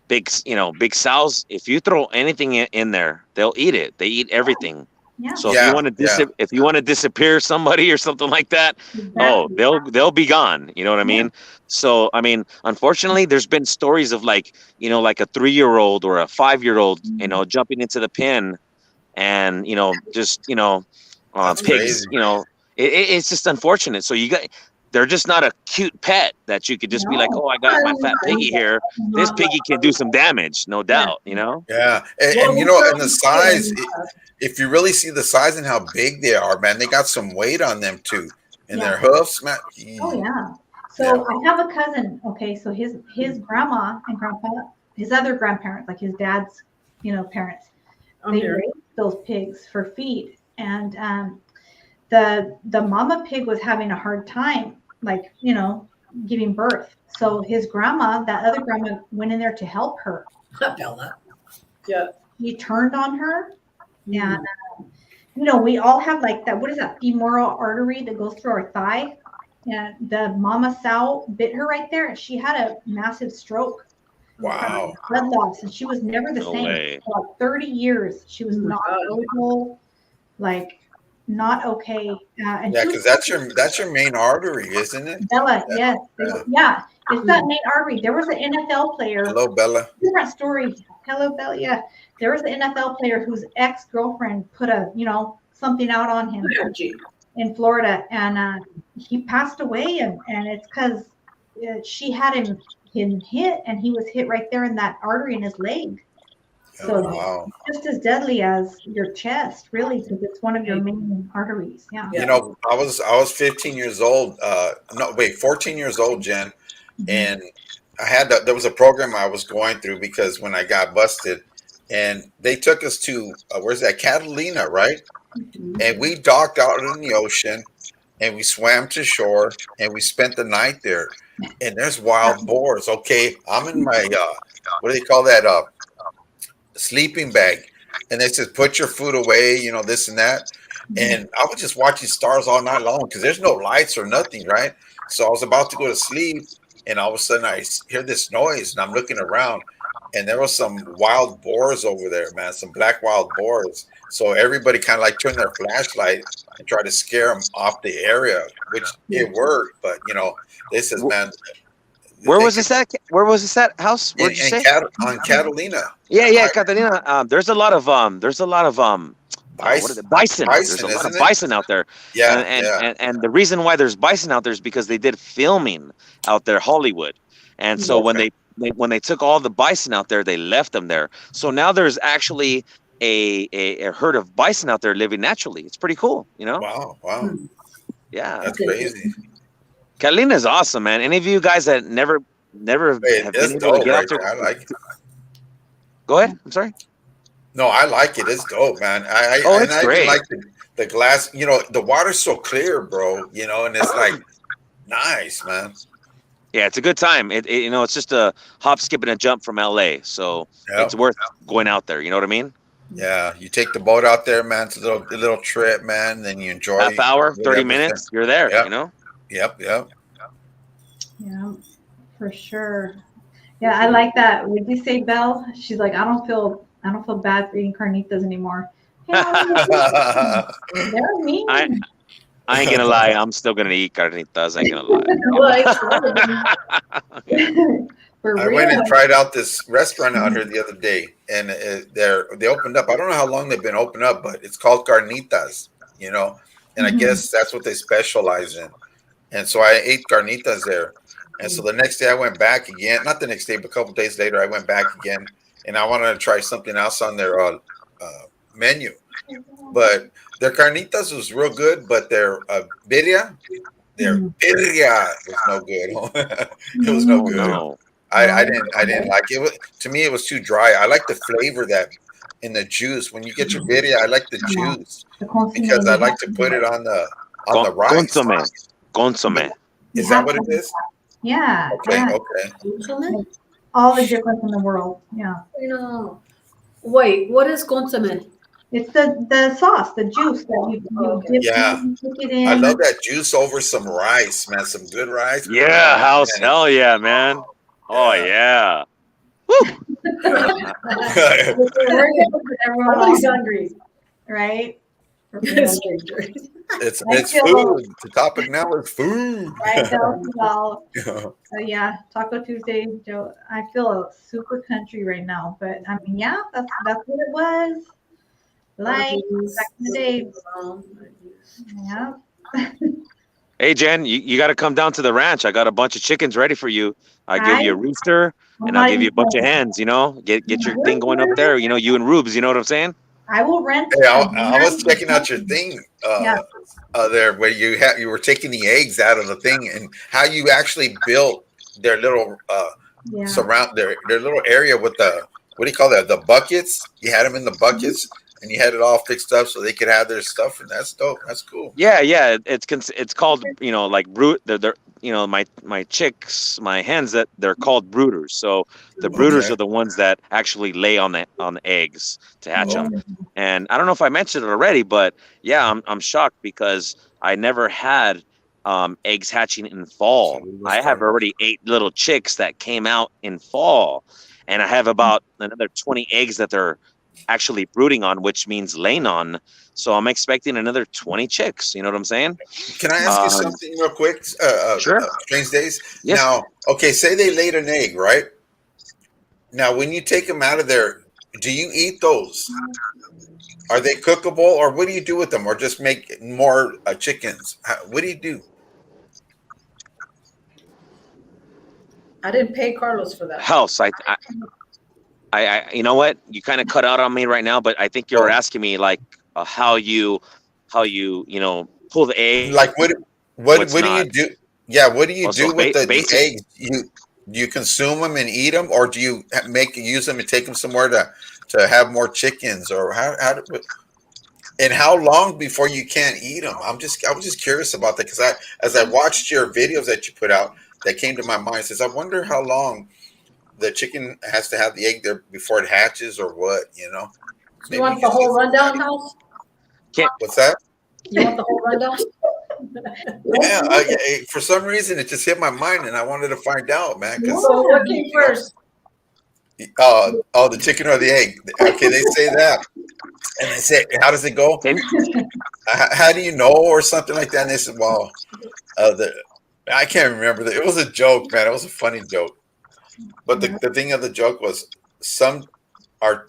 S4: big sows. If you throw anything in there, they'll eat it. They eat everything.
S1: Yeah.
S4: So if you want to disappear somebody or something like that, they'll be gone. You know what I mean? So I mean, unfortunately, there's been stories of like a 3-year-old or a 5-year-old, jumping into the pen, and
S3: That's
S4: pigs.
S3: crazy.
S4: It's just unfortunate. So they're just not a cute pet that you could just be like, oh, I got my fat piggy here. This piggy can do some damage, no doubt.
S3: Yeah, and and the size. If you really see the size and how big they are, man, they got some weight on them too, and their hoofs, man.
S1: Oh yeah. So I have a cousin. Okay, so his grandma and grandpa, his other grandparents, like his dad's, parents, they raised those pigs for feed, and the mama pig was having a hard time, like giving birth. So his grandma, that other grandma, went in there to help her.
S2: Bella. Yeah.
S1: He turned on her. And, we all have like that. What is that femoral artery that goes through our thigh? And the mama sow bit her right there, and she had a massive stroke.
S3: Wow.
S1: Blood loss, and she was never the same.
S4: Way.
S1: For like 30 years, she was not normal, like not okay. And
S3: Because that's your main artery, isn't it?
S1: Bella, yes, yeah. It's that main artery. There was an NFL player.
S3: Hello, Bella.
S1: Different story. Hello, Bella. Yeah, there was an NFL player whose ex-girlfriend put something out on him in Florida, and he passed away, and it's because she had him hit, and he was hit right there in that artery in his leg. So just as deadly as your chest, really, because it's one of your main arteries. Yeah.
S3: I was 15 years old. 14 years old, Jen. And there was a program I was going through because when I got busted, and they took us to where's that, Catalina, right? And we docked out in the ocean, and we swam to shore, and we spent the night there. And there's wild boars. Okay, I'm in my what do they call that? Sleeping bag, and they said put your food away, this and that. And I was just watching stars all night long because there's no lights or nothing, right? So I was about to go to sleep. And all of a sudden I hear this noise and I'm looking around and there was some wild boars over there, man, some black wild boars. So everybody kind of like turned their flashlight and tried to scare them off the area, which it worked. But, they said, man.
S4: Where was this at? Where was this at house? Where'd you say?
S3: On Catalina.
S4: Yeah, Catalina. There's a lot of bison. There's a lot of bison out there.
S3: Yeah,
S4: and the reason why there's bison out there is because they did filming out there, Hollywood, and so when they took all the bison out there, they left them there. So now there's actually a herd of bison out there living naturally. It's pretty cool,
S3: Wow.
S4: Yeah,
S3: that's crazy.
S4: Catalina is awesome, man. Any of you guys that never never
S3: Hey,
S4: have
S3: that's
S4: been able to
S3: dope
S4: get
S3: right
S4: out there.
S3: there. I like it.
S4: Go ahead. I'm sorry.
S3: No, I like it. It's dope, man.
S4: Oh,
S3: And
S4: it's
S3: I even
S4: great.
S3: like the glass. You know, the water's so clear, bro. You know, and it's like nice, man.
S4: Yeah, it's a good time. You know, it's just a hop, skip, and a jump from LA, so it's
S3: Yep.
S4: worth going out there. You know what I mean?
S3: Yeah. You take the boat out there, man. It's a little trip, man. Then you enjoy
S4: Half hour, 30
S3: whatever's there.
S4: minutes, you're there.
S3: Yep.
S4: You know?
S3: Yep. Yep.
S1: Yeah, for sure. Yeah, I like that. Would you say, Belle? She's like, I don't feel bad for eating carnitas anymore. Yeah, they're mean.
S4: I ain't gonna lie. I'm still gonna eat carnitas. I ain't gonna lie.
S1: For
S3: I
S1: real.
S3: went and tried out this restaurant out here the other day, and they opened up. I don't know how long they've been open up, but it's called Carnitas, you know, and I guess that's what they specialize in. And so I ate carnitas there, and so the next day I went back again. Not the next day, but a couple days later I went back again, and I wanted to try something else on their menu. But their carnitas was real good, but their birria was no good. It was no
S4: Oh
S3: good.
S4: no.
S3: I didn't like it. To me, it was too dry. I like the flavor that in the juice. When you get your birria, I like the juice because I like to put it on the rice.
S4: Consomme.
S3: Is that what it is?
S1: Yeah.
S3: Okay.
S1: Yeah.
S3: Okay.
S1: All the difference in the world. Yeah.
S2: You know. Wait, what is consomme?
S1: It's the sauce, the juice that you dip
S3: Yeah.
S1: in, cook it in.
S3: I love that juice over some rice, man. Some good rice.
S4: Yeah, house.
S3: Man.
S4: Hell yeah, man. Oh yeah.
S2: Everybody's hungry.
S1: Right?
S3: It's food. The topic now is food.
S1: Right, well, so yeah, Taco Tuesday, Joe. I feel super country right now, but I mean, yeah, that's what it was. Like back in the day. Yeah.
S4: Hey Jen, you got to come down to the ranch. I got a bunch of chickens ready for you. I give you a rooster, and I'll give you a bunch of hens. You know, get your thing going up there. You know, you and Rubes. You know what I'm saying?
S1: I will rent.
S3: Hey, I was checking out your thing there where you were taking the eggs out of the thing and how you actually built their little surround their little area with the what do you call that? The buckets. You had them in the buckets. And you had it all fixed up so they could have their stuff, and that's dope. That's cool.
S4: Yeah. It's called, you know, like brood. They're you know, my chicks, my hens, that they're called brooders. So the brooders are the ones that actually lay on the eggs to hatch them. And I don't know if I mentioned it already, but yeah, I'm shocked because I never had eggs hatching in fall. I have already 8 little chicks that came out in fall, and I have about another 20 eggs that they're actually brooding on, which means laying on. So I'm expecting another 20 chicks. You know what I'm saying?
S3: Can I ask you something real quick?
S4: Sure.
S3: Strange Days.
S4: Yes.
S3: Now, okay, say they laid an egg, right? Now, when you take them out of there, do you eat those? Are they cookable, or what do you do with them, or just make more chickens? What do you do?
S2: I didn't pay Carlos for that.
S4: House. I you know what? You kind of cut out on me right now, but I think you're asking me like how you know, pull the egg.
S3: Like what do you do? Yeah, what do you do with the eggs? You consume them and eat them, or do you use them and take them somewhere to have more chickens, or and how long before you can't eat them? I was just curious about that because as I watched your videos that you put out, that came to my mind. Says I wonder how long the chicken has to have the egg there before it hatches, or what, you know?
S2: You want the whole rundown, House?
S3: What's that?
S2: You want the whole rundown?
S3: Yeah, for some reason it just hit my mind, and I wanted to find out, man.
S2: So what came first?
S3: The chicken or the egg? Okay, they say that, and they say, how does it go? How do you know, or something like that? And they said, well, I can't remember that. It was a joke, man. It was a funny joke. But the thing of the joke was some are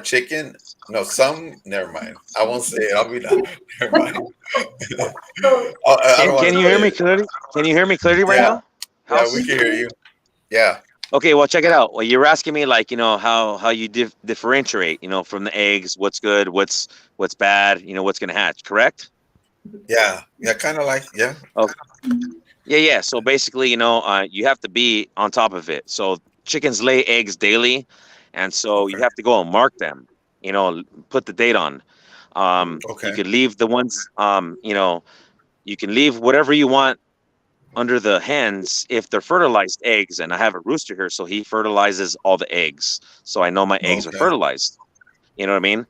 S3: chicken. No, some. Never mind. I won't say it. I'll be done. Never mind.
S4: Can you hear me clearly? Can you hear me clearly right now?
S3: Yeah, we can hear you. Yeah.
S4: Okay. Well, check it out. Well, you're asking me like, you know, how you differentiate, you know, from the eggs, what's good, what's bad, you know, what's gonna hatch. Correct?
S3: Yeah. Yeah. Kind of like. Yeah.
S4: Okay. Yeah. So basically, you have to be on top of it. So chickens lay eggs daily, and so you have to go and mark them. Put the date on. You could leave the ones. You can leave whatever you want under the hens if they're fertilized eggs. And I have a rooster here, so he fertilizes all the eggs. So I know my eggs are fertilized. You know what I mean?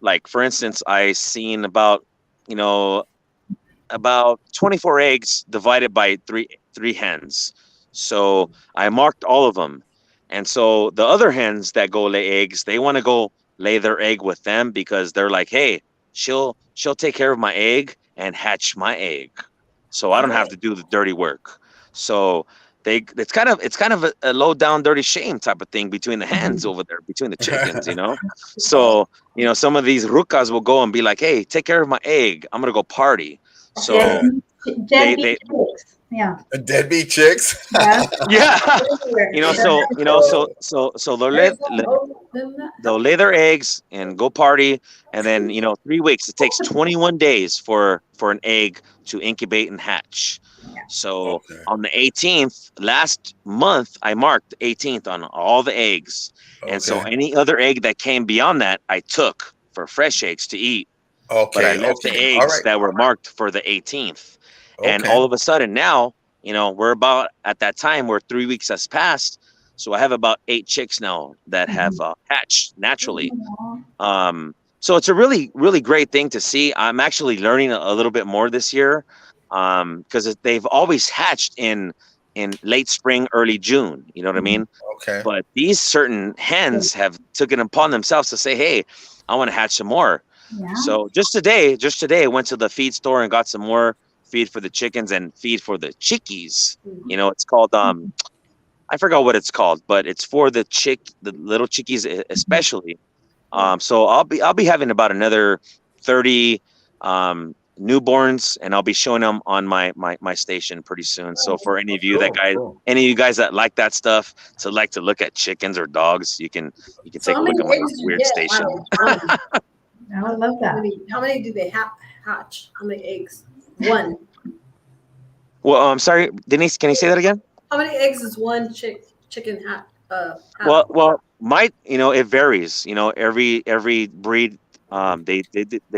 S4: Like for instance, I seen about 24 eggs divided by three hens. So I marked all of them. And so the other hens that go lay eggs, they want to go lay their egg with them because they're like, hey, she'll take care of my egg and hatch my egg. So I don't have to do the dirty work. So it's kind of a low down dirty shame type of thing between the hens over there, between the chickens, So, some of these rucas will go and be like, hey, take care of my egg. I'm going to go party. So
S1: deadbeat chicks. Yeah.
S3: Deadbeat chicks.
S4: Yeah. So they'll lay their eggs and go party, and then 3 weeks. It takes 21 days for an egg to incubate and hatch. So on the 18th last month, I marked the 18th on all the eggs, and so any other egg that came beyond that, I took for fresh eggs to eat. But I left the eggs that were marked for the 18th. And all of a sudden now, we're about at that time where 3 weeks has passed. So I have about 8 chicks now that have hatched naturally. So it's a really, really great thing to see. I'm actually learning a little bit more this year because they've always hatched in late spring, early June. You know what I mean?
S3: Okay.
S4: But these certain hens have taken upon themselves to say, hey, I want to hatch some more. Yeah. So just today, I went to the feed store and got some more feed for the chickens and feed for the chickies. It's called I forgot what it's called, but it's for the little chickies especially. So I'll be having about another 30 newborns, and I'll be showing them on my station pretty soon. So for any of you any of you guys that like that stuff, to look at chickens or dogs, you can take a look at my weird station.
S1: I love that.
S2: How many do they hatch? How many eggs? One.
S4: Well, I'm sorry, Denise, can you say that again?
S2: How many eggs is one chicken hatch?
S4: Well, it varies. Every breed, they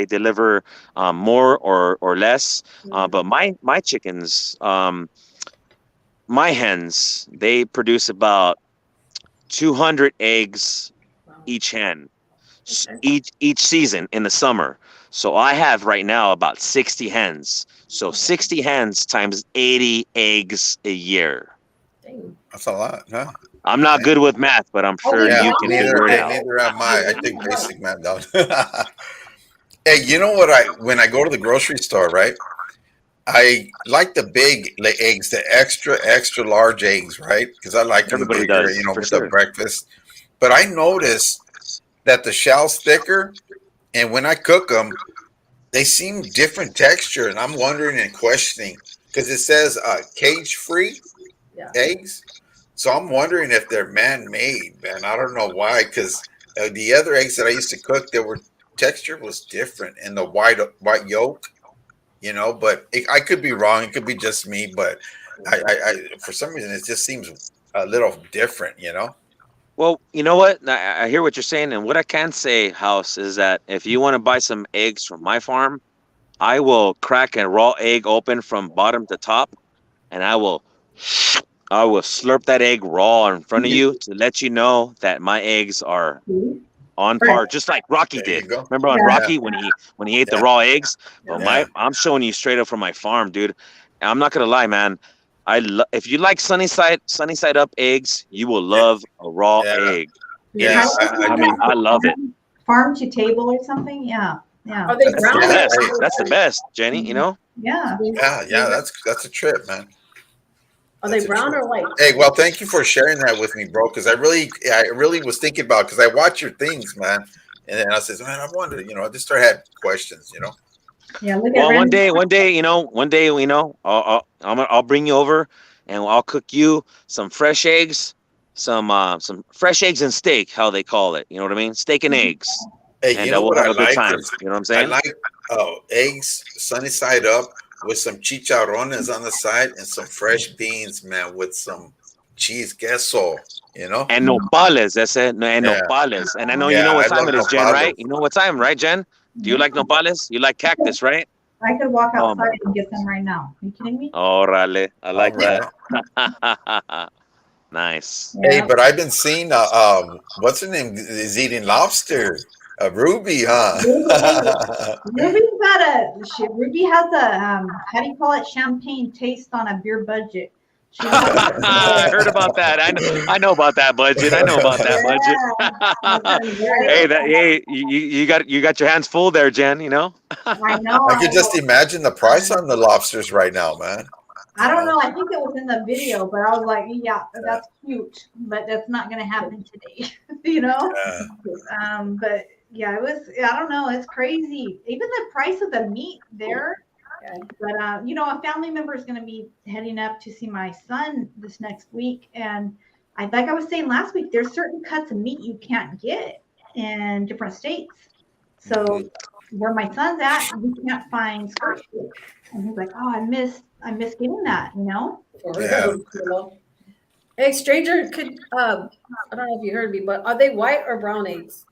S4: deliver more or less. But my chickens, my hens, they produce about 200 eggs each hen. Each season in the summer. So I have right now about 60 hens. So 60 hens times 80 eggs a year.
S3: That's a lot, huh?
S4: I'm not good with math, but I'm sure you can figure it out.
S3: Neither am I. I think basic math, though. Hey, you know what? When I go to the grocery store, right? I like the big eggs, the extra large eggs, right? Because I like them bigger, with the breakfast. But I noticed that the shell's thicker, and when I cook them, they seem different texture, and I'm wondering and questioning because it says cage-free eggs, so I'm wondering if they're man-made, man. I don't know why, because the other eggs that I used to cook, texture was different, and the white yolk, But I could be wrong. It could be just me, but I for some reason it just seems a little different,
S4: Well, you know what? I hear what you're saying. And what I can say, House, is that if you want to buy some eggs from my farm, I will crack a raw egg open from bottom to top, and I will slurp that egg raw in front of you to let you know that my eggs are on par, just like Rocky did. Remember on Rocky when he ate the raw eggs? Well, I'm showing you straight up from my farm, dude. And I'm not going to lie, man. If you like sunny side up eggs, you will love a raw egg.
S3: Yeah,
S4: I love it.
S1: Farm to table or something? Yeah.
S2: Are they brown?
S4: That's the best, Jenny.
S1: Yeah.
S3: Yeah. That's a trip, man.
S2: Are they brown or white?
S3: Hey, well, thank you for sharing that with me, bro. Because I really was thinking about, because I watch your things, man, and then I said, man, I wonder, I just had questions,
S1: Yeah. Look
S4: well, one day, I'll bring you over, and I'll cook you some fresh eggs, some fresh eggs and steak, how they call it. You know what I mean? Steak and eggs.
S3: Hey,
S4: and we'll have a good time. You know what I'm saying?
S3: I like eggs sunny side up chicharrones on the side and some fresh beans, man, with some cheese queso, you know?
S4: And nopales, that's it. And
S3: Yeah.
S4: nopales. And I know you
S3: Yeah,
S4: know what
S3: I
S4: time
S3: love
S4: it is, Jen,
S3: nopales.
S4: right? You know what time, right, Jen? Do you like nopales? You like cactus, right?
S1: I could walk
S4: Oh,
S1: outside and get some right now. Are you kidding me?
S4: Orale. I like
S3: All
S4: that. Nice.
S3: Hey,
S1: Yeah.
S3: but I've been seeing what's her name is eating lobster. Ruby, huh?
S1: Ruby has a how do you call it, champagne taste on a beer budget. She
S4: I heard about that. I know about that budget. I know about that budget. Hey, you got your hands full there, Jen, you know?
S1: I know.
S3: I could just imagine the price on the lobsters right now, man.
S1: I don't know. I think it was in the video, but I was like, yeah, that's cute, but that's not going to happen today, you know? But yeah, it was, I don't know. It's crazy. Even the price of the meat there. But, you know, a family member is going to be heading up to see my son this next week. And like I was saying last week, there's certain cuts of meat you can't get in different states. So where my son's at, we can't find skirt steak. And he's like, oh, I miss getting that, you know?
S3: Yeah.
S2: Hey, stranger, I don't know if you heard me, but are they white or brown eggs?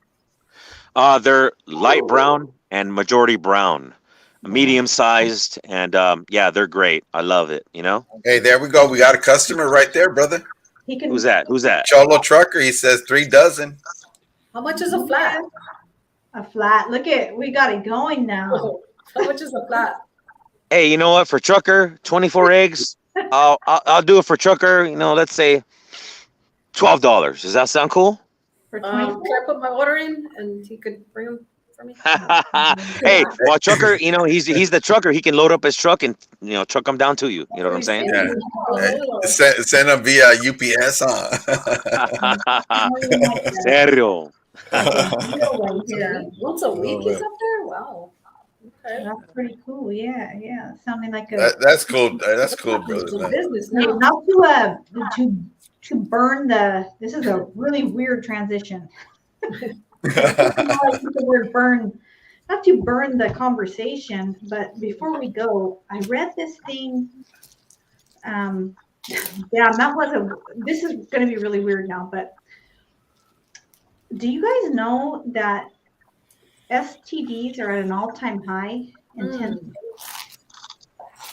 S4: They're light brown and majority brown, medium sized, and yeah, they're great. I love it. You know.
S3: Hey, there we go. We got a customer right there, brother.
S4: Who's that? Who's that?
S3: Cholo Trucker. He says 3 dozen.
S2: How much is a flat?
S1: A flat. Look we got it going now.
S2: How much is a flat?
S4: Hey, you know what? For trucker, 24 eggs. I'll do it for trucker. You know, let's say $12. Does that sound cool?
S1: For
S2: Can I put my order in and he could bring them for me?
S4: Hey, well, trucker, you know, he's the trucker. He can load up his truck and, you know, truck them down to you. You know what I'm saying?
S3: Yeah. Hey, send them via UPS, huh?
S4: Serio.
S2: Once a week he's up there? Wow. Okay.
S1: That's pretty cool. Yeah. Sounding like
S3: That's cool. That's cool, brother.
S2: Business now.
S1: not to burn this is a really weird transition. I like the word burn, not to burn the conversation, but before we go, I read this thing. This is going to be really weird now, but do you guys know that STDs are at an all-time high in 10 states?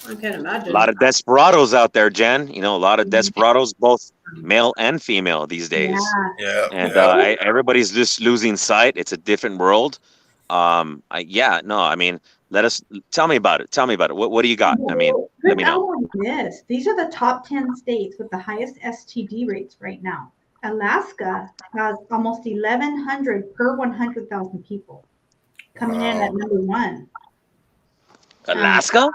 S2: I can't imagine.
S4: A lot of desperados out there, Jen. You know, a lot of desperados, both male and female these days.
S3: Yeah.
S4: And everybody's just losing sight. It's a different world. I mean, tell me about it. What do you got? I mean, let me know.
S1: These are the top 10 states with the highest STD rates right now. Alaska has almost 1,100 per 100,000 people, coming in at number 1.
S4: Alaska?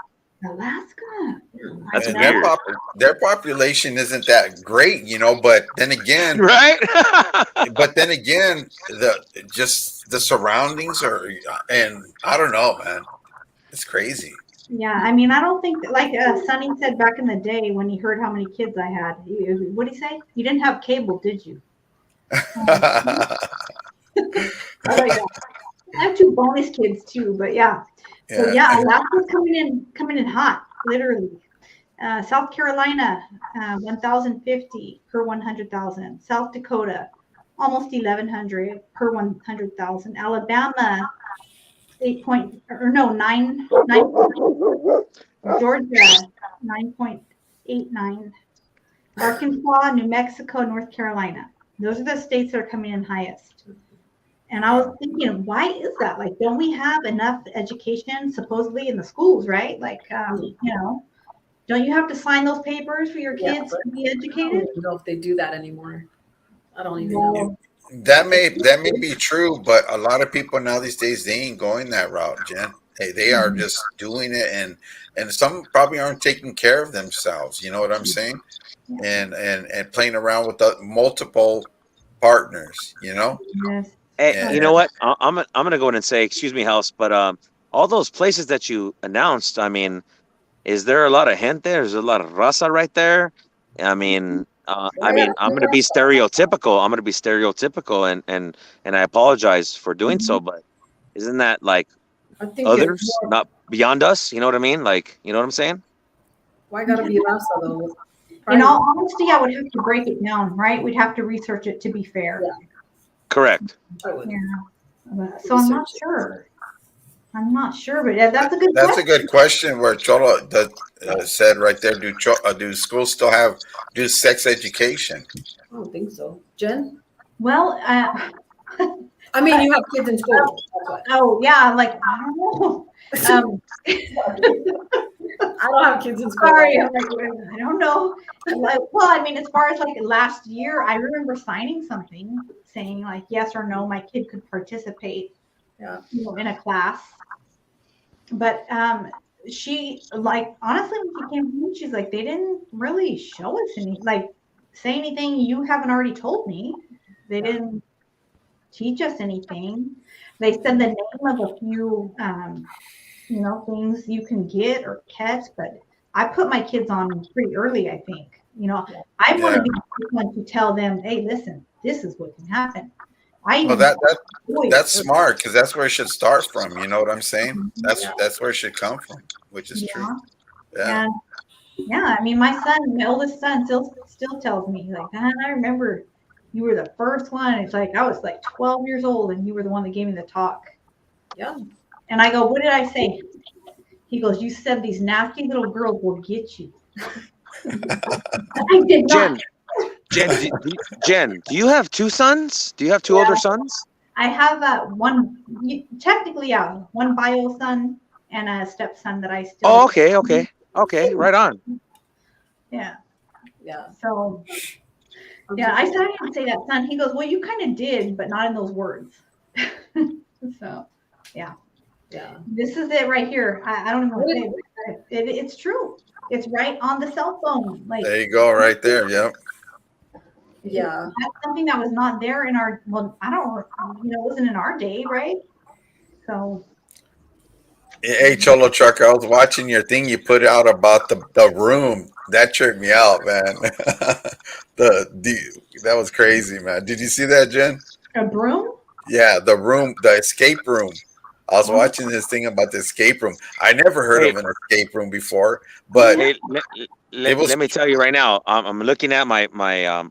S1: Alaska.
S4: That's
S3: And
S4: weird.
S3: their population isn't that great, you know, but then again,
S4: Right?
S3: the surroundings and I don't know, man. It's crazy.
S1: Yeah, I mean, I don't think like Sonny said back in the day when he heard how many kids I had. What did he say? You didn't have cable, did you? I have 2 bonus kids too, but yeah. So Alaska's coming in hot, literally. South Carolina, 1,050 per 100,000. South Dakota, almost 1,100 per 100,000. Alabama, 9. Georgia, 9.89. Arkansas, New Mexico, North Carolina. Those are the states that are coming in highest. And I was thinking, why is that? Like, don't we have enough education supposedly in the schools, right? Like, you know, don't you have to sign those papers for your kids to be educated?
S2: I don't know if they do that anymore. I don't even know.
S3: That may be true, but a lot of people now these days, they ain't going that route, Jen. They are just doing it, and some probably aren't taking care of themselves. You know what I'm saying? And playing around with the multiple partners. You know.
S1: Yes.
S4: Hey, you know what? I'm gonna go in and say, excuse me, House, but all those places that you announced, I mean, is there a lot of gente? There's a lot of raza right there. I mean, I'm gonna be stereotypical. And I apologize for doing so, but isn't that like others? beyond us. You know what I mean? Like, you know what I'm saying?
S2: Why gotta be Raza though?
S1: In all honesty, I would have to break it down, right? We'd have to research it to be fair.
S2: Yeah.
S4: Correct.
S1: Yeah. So I'm not sure. I'm not sure, but that's a good
S3: That's
S1: question.
S3: a good question. Where Cholo said right there, do schools still do sex education?
S2: I don't think so. Jen?
S1: Well,
S2: I mean, you have kids in school.
S1: oh yeah, like I don't know.
S2: I don't have kids in school.
S1: Sorry, I'm like, I don't know. Like, well, I mean, as far as like last year, I remember signing something saying like yes or no, my kid could participate, in a class. But she like honestly, when she came home, she's like, they didn't really show us any, like say anything you haven't already told me. They didn't teach us anything. They said the name of a few things you can get or catch, but I put my kids on pretty early, I think. I want to be the one to tell them, hey, listen, this is what can happen.
S3: That's smart, because that's where it should start from. You know what I'm saying? That's where it should come from, which is true. Yeah.
S1: And I mean, my oldest son still tells me like, I remember you were the first one. It's like I was like 12 years old and you were the one that gave me the talk.
S2: Yeah.
S1: And I go, what did I say? He goes, you said these nasty little girls will get you. I did not.
S4: Jen, do you have two sons? Do you have two older sons?
S1: I have one, technically, one bio son and a stepson that I still.
S4: Oh, okay, right on.
S1: Yeah.
S2: Yeah.
S1: So, yeah, I didn't say that, son. He goes, well, you kind of did, but not in those words. So, yeah.
S2: Yeah.
S1: This is it right here. I don't even want to say it. It's true. It's right on the cell phone. Like
S3: there you go, right there. Yep.
S2: Yeah.
S1: That's something that was not there in our. Well, I don't. It wasn't in our day, right? So.
S3: Hey, Cholo Trucker, I was watching your thing you put out about the room. That tripped me out, man. That was crazy, man. Did you see that, Jen?
S1: A broom?
S3: Yeah, the room, the escape room. I was watching this thing about the escape room. I never heard of an escape room before, but
S4: let me tell you right now. I'm looking at my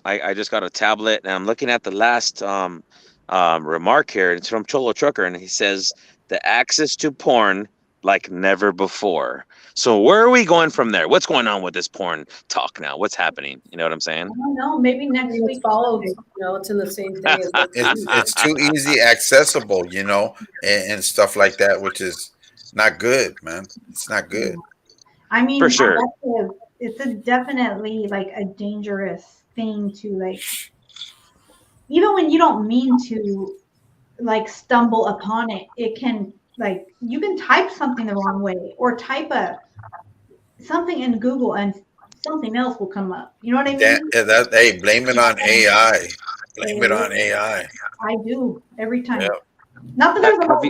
S4: I just got a tablet and I'm looking at the last remark here. It's from Cholo Trucker, and he says the access to porn like never before. So where are we going from there? What's going on with this porn talk now? What's happening? You know what I'm saying?
S1: I don't know. Maybe next week
S2: follows. It's in the same thing.
S3: It's too easy accessible, and stuff like that, which is not good, man. It's not good.
S1: I mean,
S4: for sure,
S1: it's definitely like a dangerous thing to like, even when you don't mean to, like stumble upon it. It can. Like you can type something the wrong way or type something in Google and something else will come up. You know what I mean?
S3: Hey, blame it on AI. Blame it on AI.
S1: I do every time.
S3: Yep.
S1: Not that there's a lot,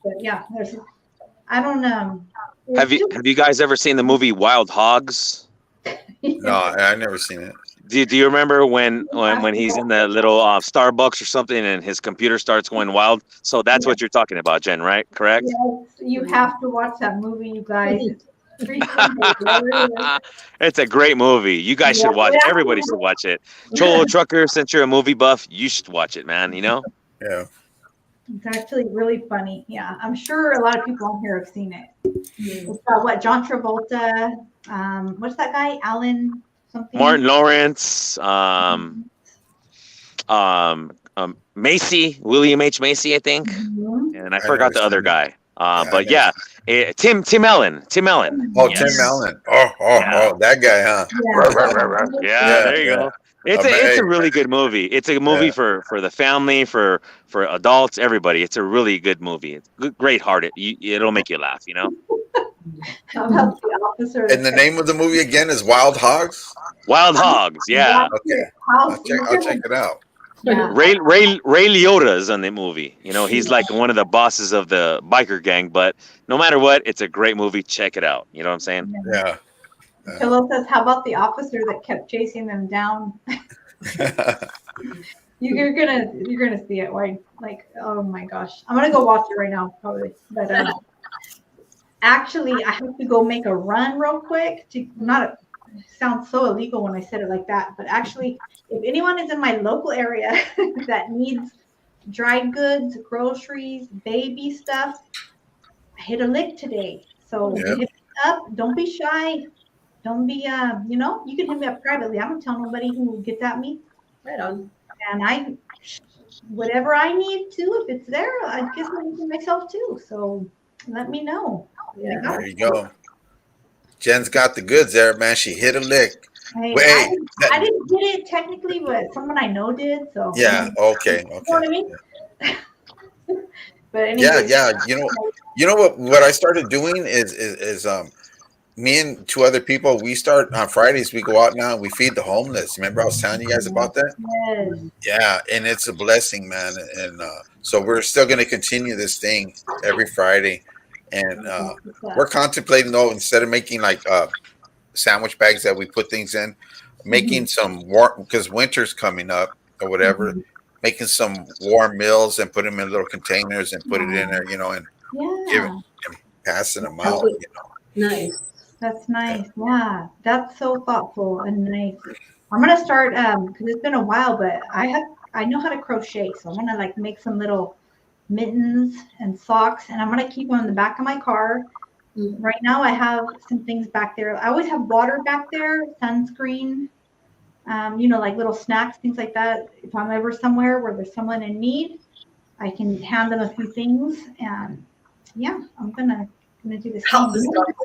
S1: but yeah, there's. I don't know.
S4: Have you guys ever seen the movie Wild Hogs?
S3: No, I never seen it.
S4: Do you remember when he's in the little Starbucks or something and his computer starts going wild? So that's what you're talking about, Jen, right? Correct?
S1: Yes, you have to watch that movie, you guys.
S4: It's a great movie. You guys should watch it. Everybody should watch it. Cholo Trucker, since you're a movie buff, you should watch it, man.
S3: Yeah.
S1: It's actually really funny. Yeah, I'm sure a lot of people on here have seen it. It's got John Travolta. What's that guy? Alan something.
S4: Martin Lawrence. Macy, William H. Macy, I think.
S1: Mm-hmm.
S4: And I forgot the other guy. But yeah, Tim Allen.
S3: Oh, yes. Tim Allen. Oh, that guy, huh?
S4: Yeah, there you go. It's a really good movie. It's a movie for the family, for adults, everybody. It's a really good movie. It's great hearted. It'll make you laugh,
S1: How about the officer?
S3: And the name of the movie again is Wild Hogs?
S4: Wild Hogs, yeah.
S3: Okay. I'll check it out.
S1: Yeah.
S4: Ray Liotta's on the movie. He's like one of the bosses of the biker gang, but no matter what, it's a great movie. Check it out. You know what I'm saying?
S3: Yeah.
S1: Philip says, how about the officer that kept chasing them down? You're gonna see it. Like, oh my gosh. I'm gonna go watch it right now, probably. But actually, I have to go make a run real quick to not sounds so illegal when I said it like that, but actually, if anyone is in my local area that needs dry goods, groceries, baby stuff, I hit a lick today. So
S3: Yep.
S1: hit me up. Don't be shy. Don't be, you can hit me up privately. I don't tell nobody who gets at me.
S2: Right on.
S1: And whatever I need to, if it's there, I guess I need to myself too. So let me know.
S2: Yeah.
S3: There you go. Jen's got the goods there, man. She hit a lick.
S1: Hey,
S3: Wait,
S1: I didn't get it technically, but someone I know did. So
S3: yeah, okay,
S1: You know what I
S3: okay.
S1: mean? But anyway,
S3: Yeah. You know what I started doing is me and two other people, we start on Fridays, we go out now and we feed the homeless. Remember I was telling you guys about that?
S1: yes.
S3: Yeah, and it's a blessing, man. And so we're still going to continue this thing every Friday. And we're contemplating, though, instead of making like sandwich bags that we put things in, making some warm, because winter's coming up or whatever, making some warm meals and put them in little containers and put it in there, and give it, and passing them out.
S2: Nice.
S1: That's nice. Yeah, that's so thoughtful and nice. I'm gonna start because it's been a while, but I know how to crochet, so I'm gonna like make some little mittens and socks, and I'm gonna keep them in the back of my car. Right now, I have some things back there. I always have water back there, sunscreen, like little snacks, things like that. If I'm ever somewhere where there's someone in need, I can hand them a few things, and yeah, I'm gonna do this.
S2: House is dark.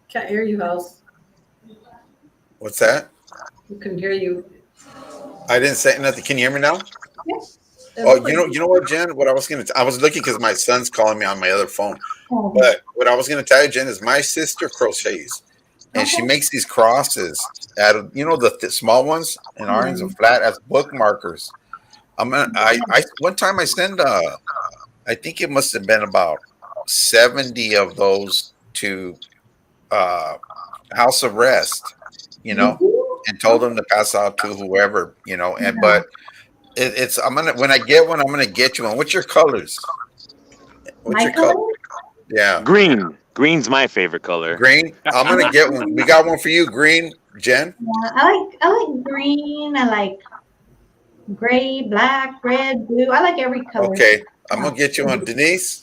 S2: Can't hear you, House.
S3: What's that?
S2: We couldn't hear you.
S3: I didn't say nothing. Can you hear me now?
S1: Yes.
S3: Oh, you know what, Jen? What I was I was looking because my son's calling me on my other phone.
S1: Oh,
S3: But what I was gonna tell you, Jen, is my sister croches, and she makes these crosses out of the small ones and orange and flat as bookmarkers. I one time I sent I think it must have been about 70 of those to House of Rest, and told them to pass out to whoever, but it's when I get one, I'm gonna get you one. What's your colors? What's your color? Yeah.
S4: Green. Green's my favorite color.
S3: Green. I'm gonna get one. We got one for you, green, Jen.
S1: Yeah, I like green. I like gray, black, red, blue. I like every color.
S3: Okay, I'm gonna get you one, Denise.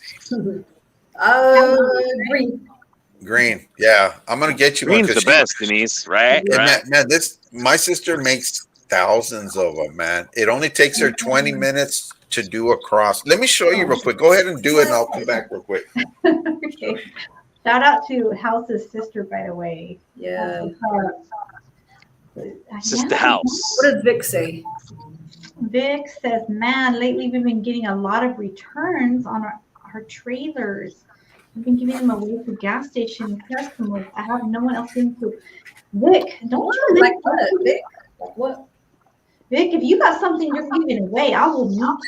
S2: Green.
S3: Green. Yeah, I'm gonna get you
S4: Green's
S3: one.
S4: the best, Denise. Right?
S3: And
S4: Right.
S3: man, my sister makes thousands of them, man. It only takes her 20 minutes to do a cross. Let me show you real quick. Go ahead and do it, and I'll come back real quick.
S1: Okay. Shout out to House's sister, by the way.
S2: Yeah.
S4: Sister House.
S2: What does Vic say?
S1: Vic says, man, lately we've been getting a lot of returns on our trailers. We've been giving them away to gas station customers. I have no one else in to. Vic, don't you
S2: Like what? Vic? Like what?
S1: Vic, if you got something you're giving away, I will not.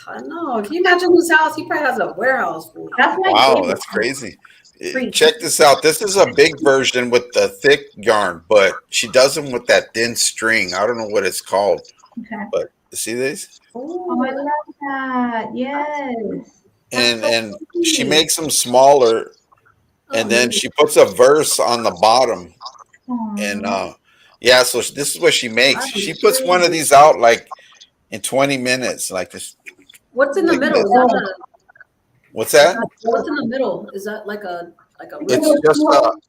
S2: I know. Can you imagine whose house? He probably has a warehouse full.
S1: That's my
S3: Wow,
S1: favorite.
S3: that's crazy.
S1: Free.
S3: Check this out. This is a big version with the thick yarn, but she does them with that thin string. I don't know what it's called,
S1: Okay.
S3: but see these?
S1: Oh, I love that. Yes.
S3: And she makes them smaller, and then she puts a verse on the bottom. And yeah, so this is what she makes. She puts one of these out like in 20 minutes, like this.
S2: What's in the
S3: like
S2: middle?
S3: this.
S2: Is that
S3: What's that?
S2: what's in the middle? Is that like a
S3: It's just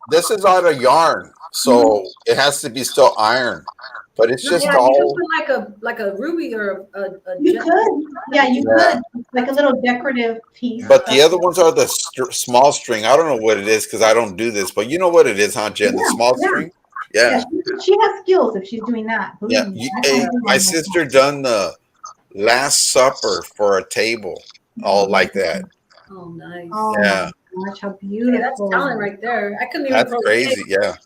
S3: this is out of yarn, so it has to be still iron, but it's just
S2: yeah, you
S3: all.
S2: could put like a ruby or a
S1: You
S2: gem.
S1: could. Yeah, you
S3: Yeah.
S1: could. Like a little decorative piece.
S3: But the other ones are the small string. I don't know what it is because I don't do this, but you know what it is, huh, Jen? The small string. Yeah.
S1: She has skills if she's doing that. Believe
S3: Yeah.
S1: me.
S3: Hey, my sister done the Last Supper for a table, all like that.
S2: Oh, nice.
S1: Oh
S3: Yeah.
S1: my gosh, how
S2: Yeah, that's
S1: beautiful.
S2: talent right there. I couldn't even
S3: That's
S2: crochet.
S3: crazy. Yeah.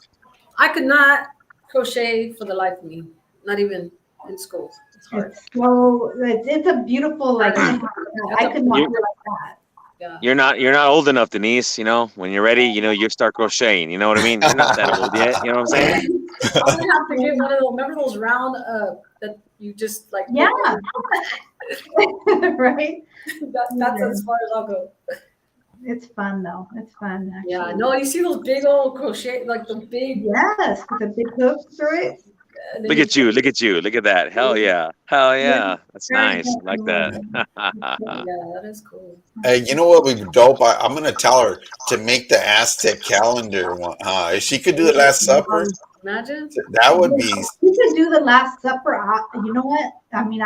S2: I could not crochet for the life of me. Not even in school. It's hard.
S1: It's so it's a beautiful like I could not do it like that.
S2: Yeah.
S4: You're not old enough, Denise. When you're ready, you start crocheting. You know what I mean? You're not that old yet. You know what I'm saying?
S2: I'm gonna have to get one of those. Remember those round that you just like?
S1: Yeah. Right?
S2: That's as far as I'll go.
S1: It's fun though. It's fun. Actually.
S2: Yeah, no, you see those big old crochet, like the big.
S1: Yes, with a big hook through it.
S4: Look at you. Look at you. Look at that. Hell yeah. Hell yeah. That's nice. I like that.
S2: Yeah, that is cool.
S3: Hey, you know what would be dope? I'm gonna tell her to make the Aztec calendar one. If she could do the Last Supper,
S2: Imagine.
S3: that would be.
S1: You could do the Last Supper. You know what? I mean,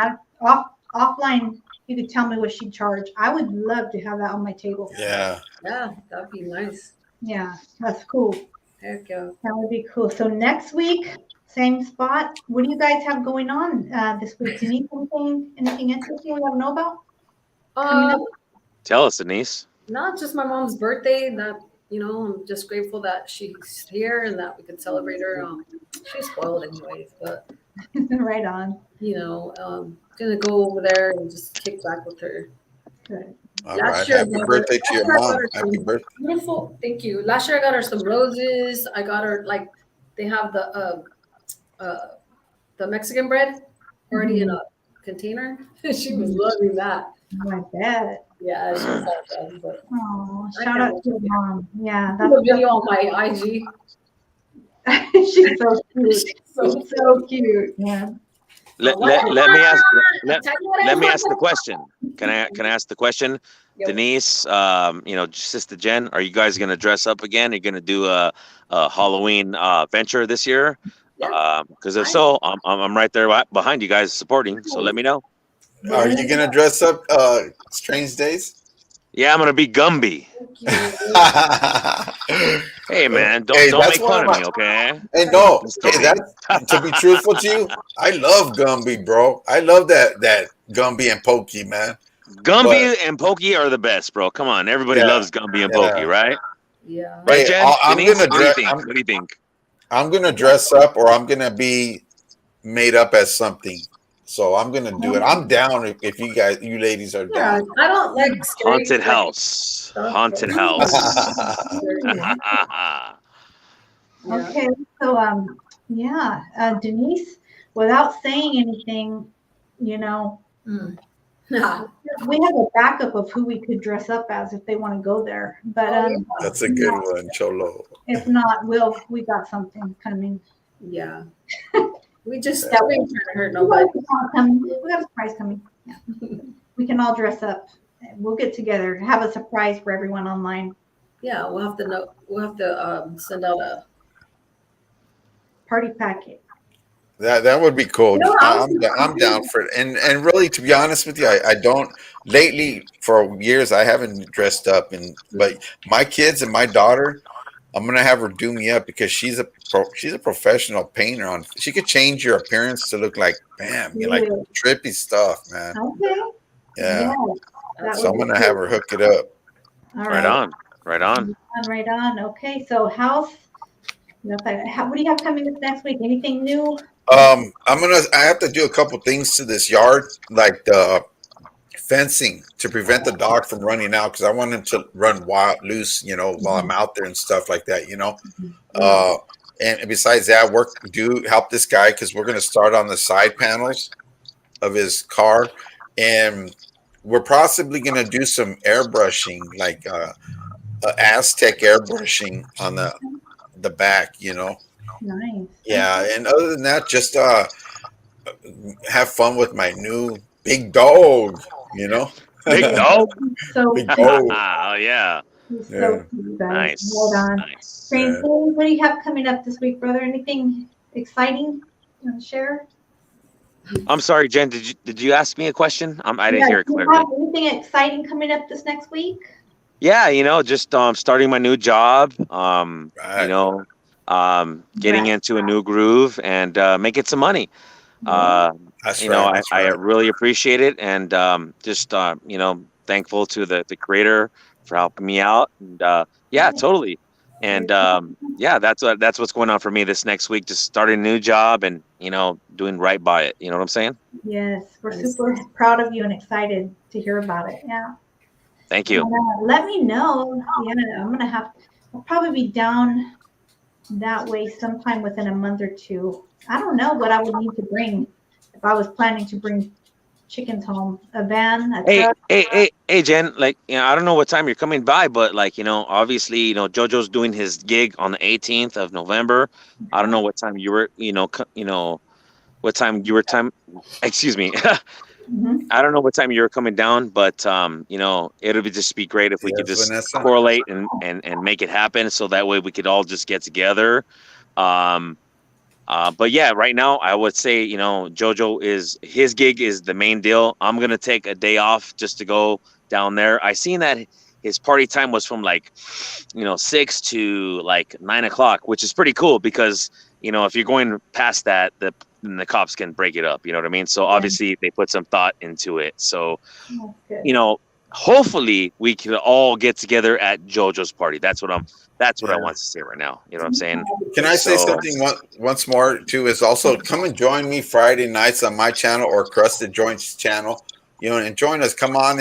S1: offline. You could tell me what she'd charge. I would love to have that on my table.
S3: Yeah.
S2: Yeah, that'd be nice.
S1: Yeah, that's cool.
S2: Heck yeah.
S1: That would be cool. So next week, same spot. What do you guys have going on this week? Anything interesting you want to know about?
S2: Tell
S4: us, Denise.
S2: Not just my mom's birthday. That I'm just grateful that she's here and that we could celebrate her. She's spoiled anyways, but
S1: right on.
S2: Gonna go over there and just kick back with her.
S1: Good.
S3: All right. Happy birthday to your mom. Happy birthday.
S2: Beautiful. Thank you. Last year I got her some roses. I got her they have the Mexican bread already in a container. She was loving that.
S1: Oh, I bet.
S2: Yeah, she was like that.
S1: Oh, shout out to your mom. Yeah,
S2: that's a video on my IG.
S1: She's so cute. So cute. Yeah.
S4: Let me ask the question. Can I ask the question? Yep. Denise, Sister Jen, are you guys gonna dress up again? Are you gonna do a Halloween venture this year? Because if so, I'm right there behind you guys supporting. So let me know.
S3: Are you gonna dress up Strange Days?
S4: Yeah, I'm gonna be Gumby. Hey man, don't make fun of me, okay?
S3: Hey, no. Hey, to be truthful to you, I love Gumby, bro. I love that Gumby and Pokey, man.
S4: Gumby and Pokey are the best, bro. Come on, everybody loves Gumby and Pokey, right?
S2: Yeah.
S4: Right, Jen?
S3: What do
S4: you think?
S3: I'm gonna dress up, or I'm gonna be made up as something. So I'm gonna do it. I'm down if you ladies are down.
S2: I don't like
S4: haunted house. Haunted house.
S1: Okay, so Denise, without saying anything, we have a backup of who we could dress up as if they want to go there. But
S3: that's a good one, Cholo.
S1: If not, we got something coming.
S2: Yeah. We just we ain't trying to hurt nobody.
S1: We got a surprise coming. Yeah. We can all dress up. We'll get together. Have a surprise for everyone online.
S2: Yeah, we'll have to send out a
S1: party packet.
S3: That would be cool. I'm down for it. And really, to be honest with you, I don't. Lately, for years, I haven't dressed up. But my kids and my daughter, I'm gonna have her do me up because she's a professional painter. She could change your appearance to look like like trippy stuff, man.
S1: Okay.
S3: Yeah. So I'm gonna have her hook it up.
S1: All
S4: right on. Right on.
S1: Right on. Okay. So house. What do you have coming this next week? Anything new?
S3: I have to do a couple things to this yard, like the fencing to prevent the dog from running out, because I want him to run loose, while I'm out there and stuff like that, and besides that, help this guy, because we're going to start on the side panels of his car, and we're possibly going to do some airbrushing, like Aztec airbrushing on the back,
S1: Nice.
S3: Yeah, and other than that, just have fun with my new big dog,
S4: Big dog?
S1: So
S3: big dog.
S4: Oh, yeah.
S1: So cute, guys.
S4: Nice.
S1: Well done.
S4: Nice.
S1: What do you have coming up this week, brother? Anything exciting you want to share?
S4: I'm sorry, Jen. Did you ask me a question? I didn't hear it clearly.
S1: Have anything exciting coming up this next week?
S4: Yeah, just starting my new job. Getting into a new groove and making some money.
S3: That's right.
S4: I really appreciate it, and thankful to the creator for helping me out. And totally. And that's what's going on for me this next week. Just starting a new job and doing right by it. You know what I'm saying?
S1: Yes, we're super proud of you and excited to hear about it. Yeah.
S4: Thank you.
S1: Let me know. Yeah, I'll probably be down that way sometime within a month or two. I don't know what I would need to bring if I was planning to bring chickens home. A van, a
S4: Hey,
S1: truck.
S4: hey, Jen. Like, I don't know what time you're coming by, but like, obviously, JoJo's doing his gig on the 18th of November. I don't know what time you were, what time you were excuse me.
S1: Mhm.
S4: I don't know what time you were coming down, but it'll just be great if we could just
S3: Vanessa.
S4: correlate and make it happen, so that way we could all just get together. But yeah, right now I would say JoJo his gig is the main deal. I'm gonna take a day off just to go down there. I seen that his party time was from 6 to 9 o'clock, which is pretty cool because if you're going past that, then the cops can break it up. You know what I mean? So obviously they put some thought into it. So
S1: That's good.
S4: hopefully we can all get together at JoJo's party. That's what I want to say right now. You know what I'm saying?
S3: Can I say something once more too? Is also come and join me Friday nights on my channel or Crusted Joints channel. And join us. Come on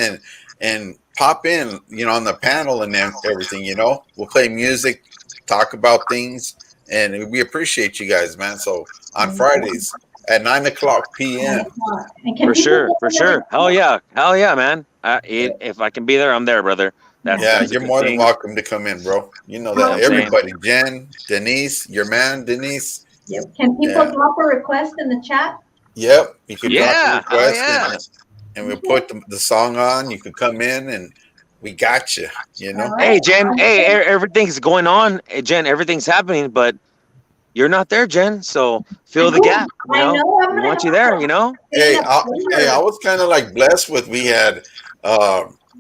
S3: and pop in. On the panel and everything. We'll play music, talk about things, and we appreciate you guys, man. So on Fridays at 9:00 p.m.
S4: For sure. Hell yeah, man. If I can be there, I'm there, brother. That's
S3: you're more than welcome to come in, bro. You know that. Everybody, Jen, Denise, your man, Denise.
S1: Yep. Can people drop a request in the chat?
S3: Yep. You can drop a request and we'll put the song on. You can come in and we got you,
S1: Right.
S4: Hey, Jen. Hey, everything's going on. Hey, Jen, everything's happening, but you're not there, Jen. So fill the gap.
S1: I know.
S4: We want you there,
S3: Hey, I was kind of blessed with, we had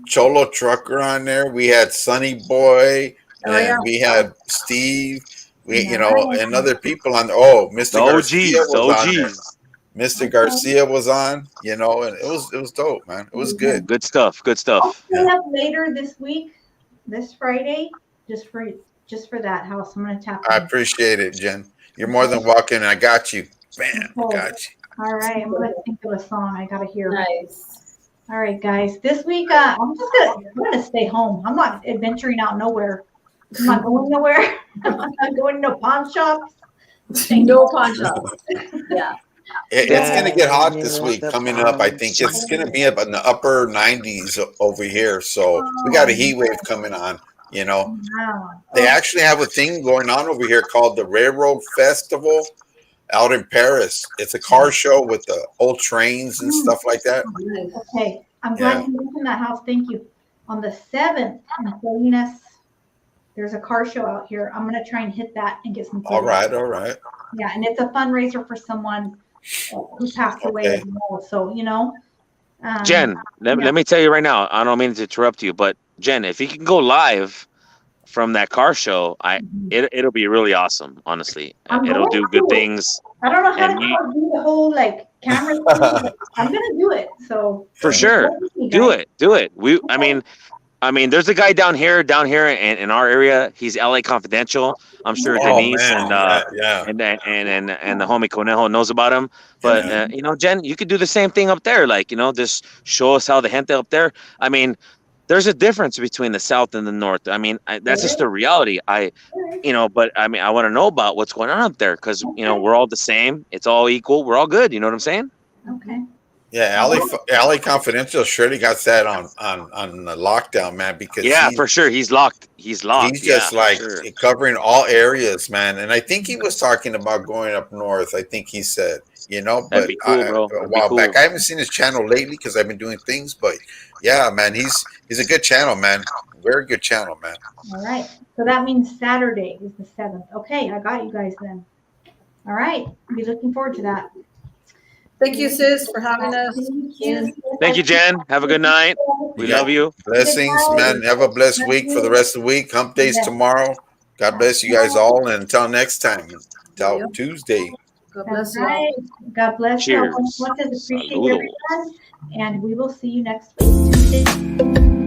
S3: Cholo Trucker on there. We had Sonny Boy, and we had Steve. And other people on. Mr. Garcia was on there. Mr. Garcia was on. And it was dope, man. It was good.
S4: Good stuff.
S1: Coming up later this week, this Friday, just for that house. I'm gonna tap.
S3: I appreciate it, Jen. You're more than welcome. I got you. Bam, I got you.
S1: All right, I'm gonna think of a song I gotta hear.
S2: Nice.
S1: All right, guys. This week, I'm gonna stay home. I'm not adventuring out nowhere. I'm not going nowhere. I'm not going to no pawn shops.
S2: No pawn shops. Yeah.
S3: It's going to get hot this week coming up. I think it's going to be up in the upper 90s over here. So we got a heat wave coming on.
S1: Wow.
S3: They actually have a thing going on over here called the Railroad Festival out in Paris. It's a car show with the old trains and stuff like that.
S1: Okay, I'm glad you mentioned that house. Thank you. On the 7th in Salinas, there's a car show out here. I'm gonna try and hit that and get some food.
S3: All right.
S1: Yeah, and it's a fundraiser for someone who passed away as well. So
S4: Jen, let me tell you right now. I don't mean to interrupt you, but Jen, if you can go live from that car show, it'll be really awesome. Honestly, it'll do good things.
S1: I don't know how to do the whole camera thing, but I'm gonna do it. So
S4: for sure, do it. I mean, there's a guy down here in our area. He's LA Confidential. I'm sure Denise and the homie Conejo knows about him. But Jen, you could do the same thing up there. Just show us how the gente up there. I mean, there's a difference between the South and the North. I mean, that's just the reality. But I mean, I want to know about what's going on up there because we're all the same. It's all equal. We're all good. You know what I'm saying?
S1: Okay.
S3: Yeah, LA Confidential surely got that on the lockdown, man. Because
S4: for sure, he's locked. He's
S3: just covering all areas, man. And I think he was talking about going up north. I think he said,
S4: That'd be cool, bro.
S3: A while back. I haven't seen his channel lately because I've been doing things, but yeah, man, he's a good channel, man. Very good channel, man.
S1: All right. So that means Saturday is the 7th. Okay, I got you guys then. All right. I'll be looking forward to that.
S2: Thank you, sis, for having us.
S4: Thank you, Jen. Have a good night. We love you.
S3: Blessings, man. Have a blessed week for the rest of the week. Hump Day's tomorrow. God bless you guys all. And until next time, until Tuesday.
S2: God bless you.
S1: God bless you.
S4: Cheers.
S1: I appreciate everyone. And we will see you next week. Tuesday.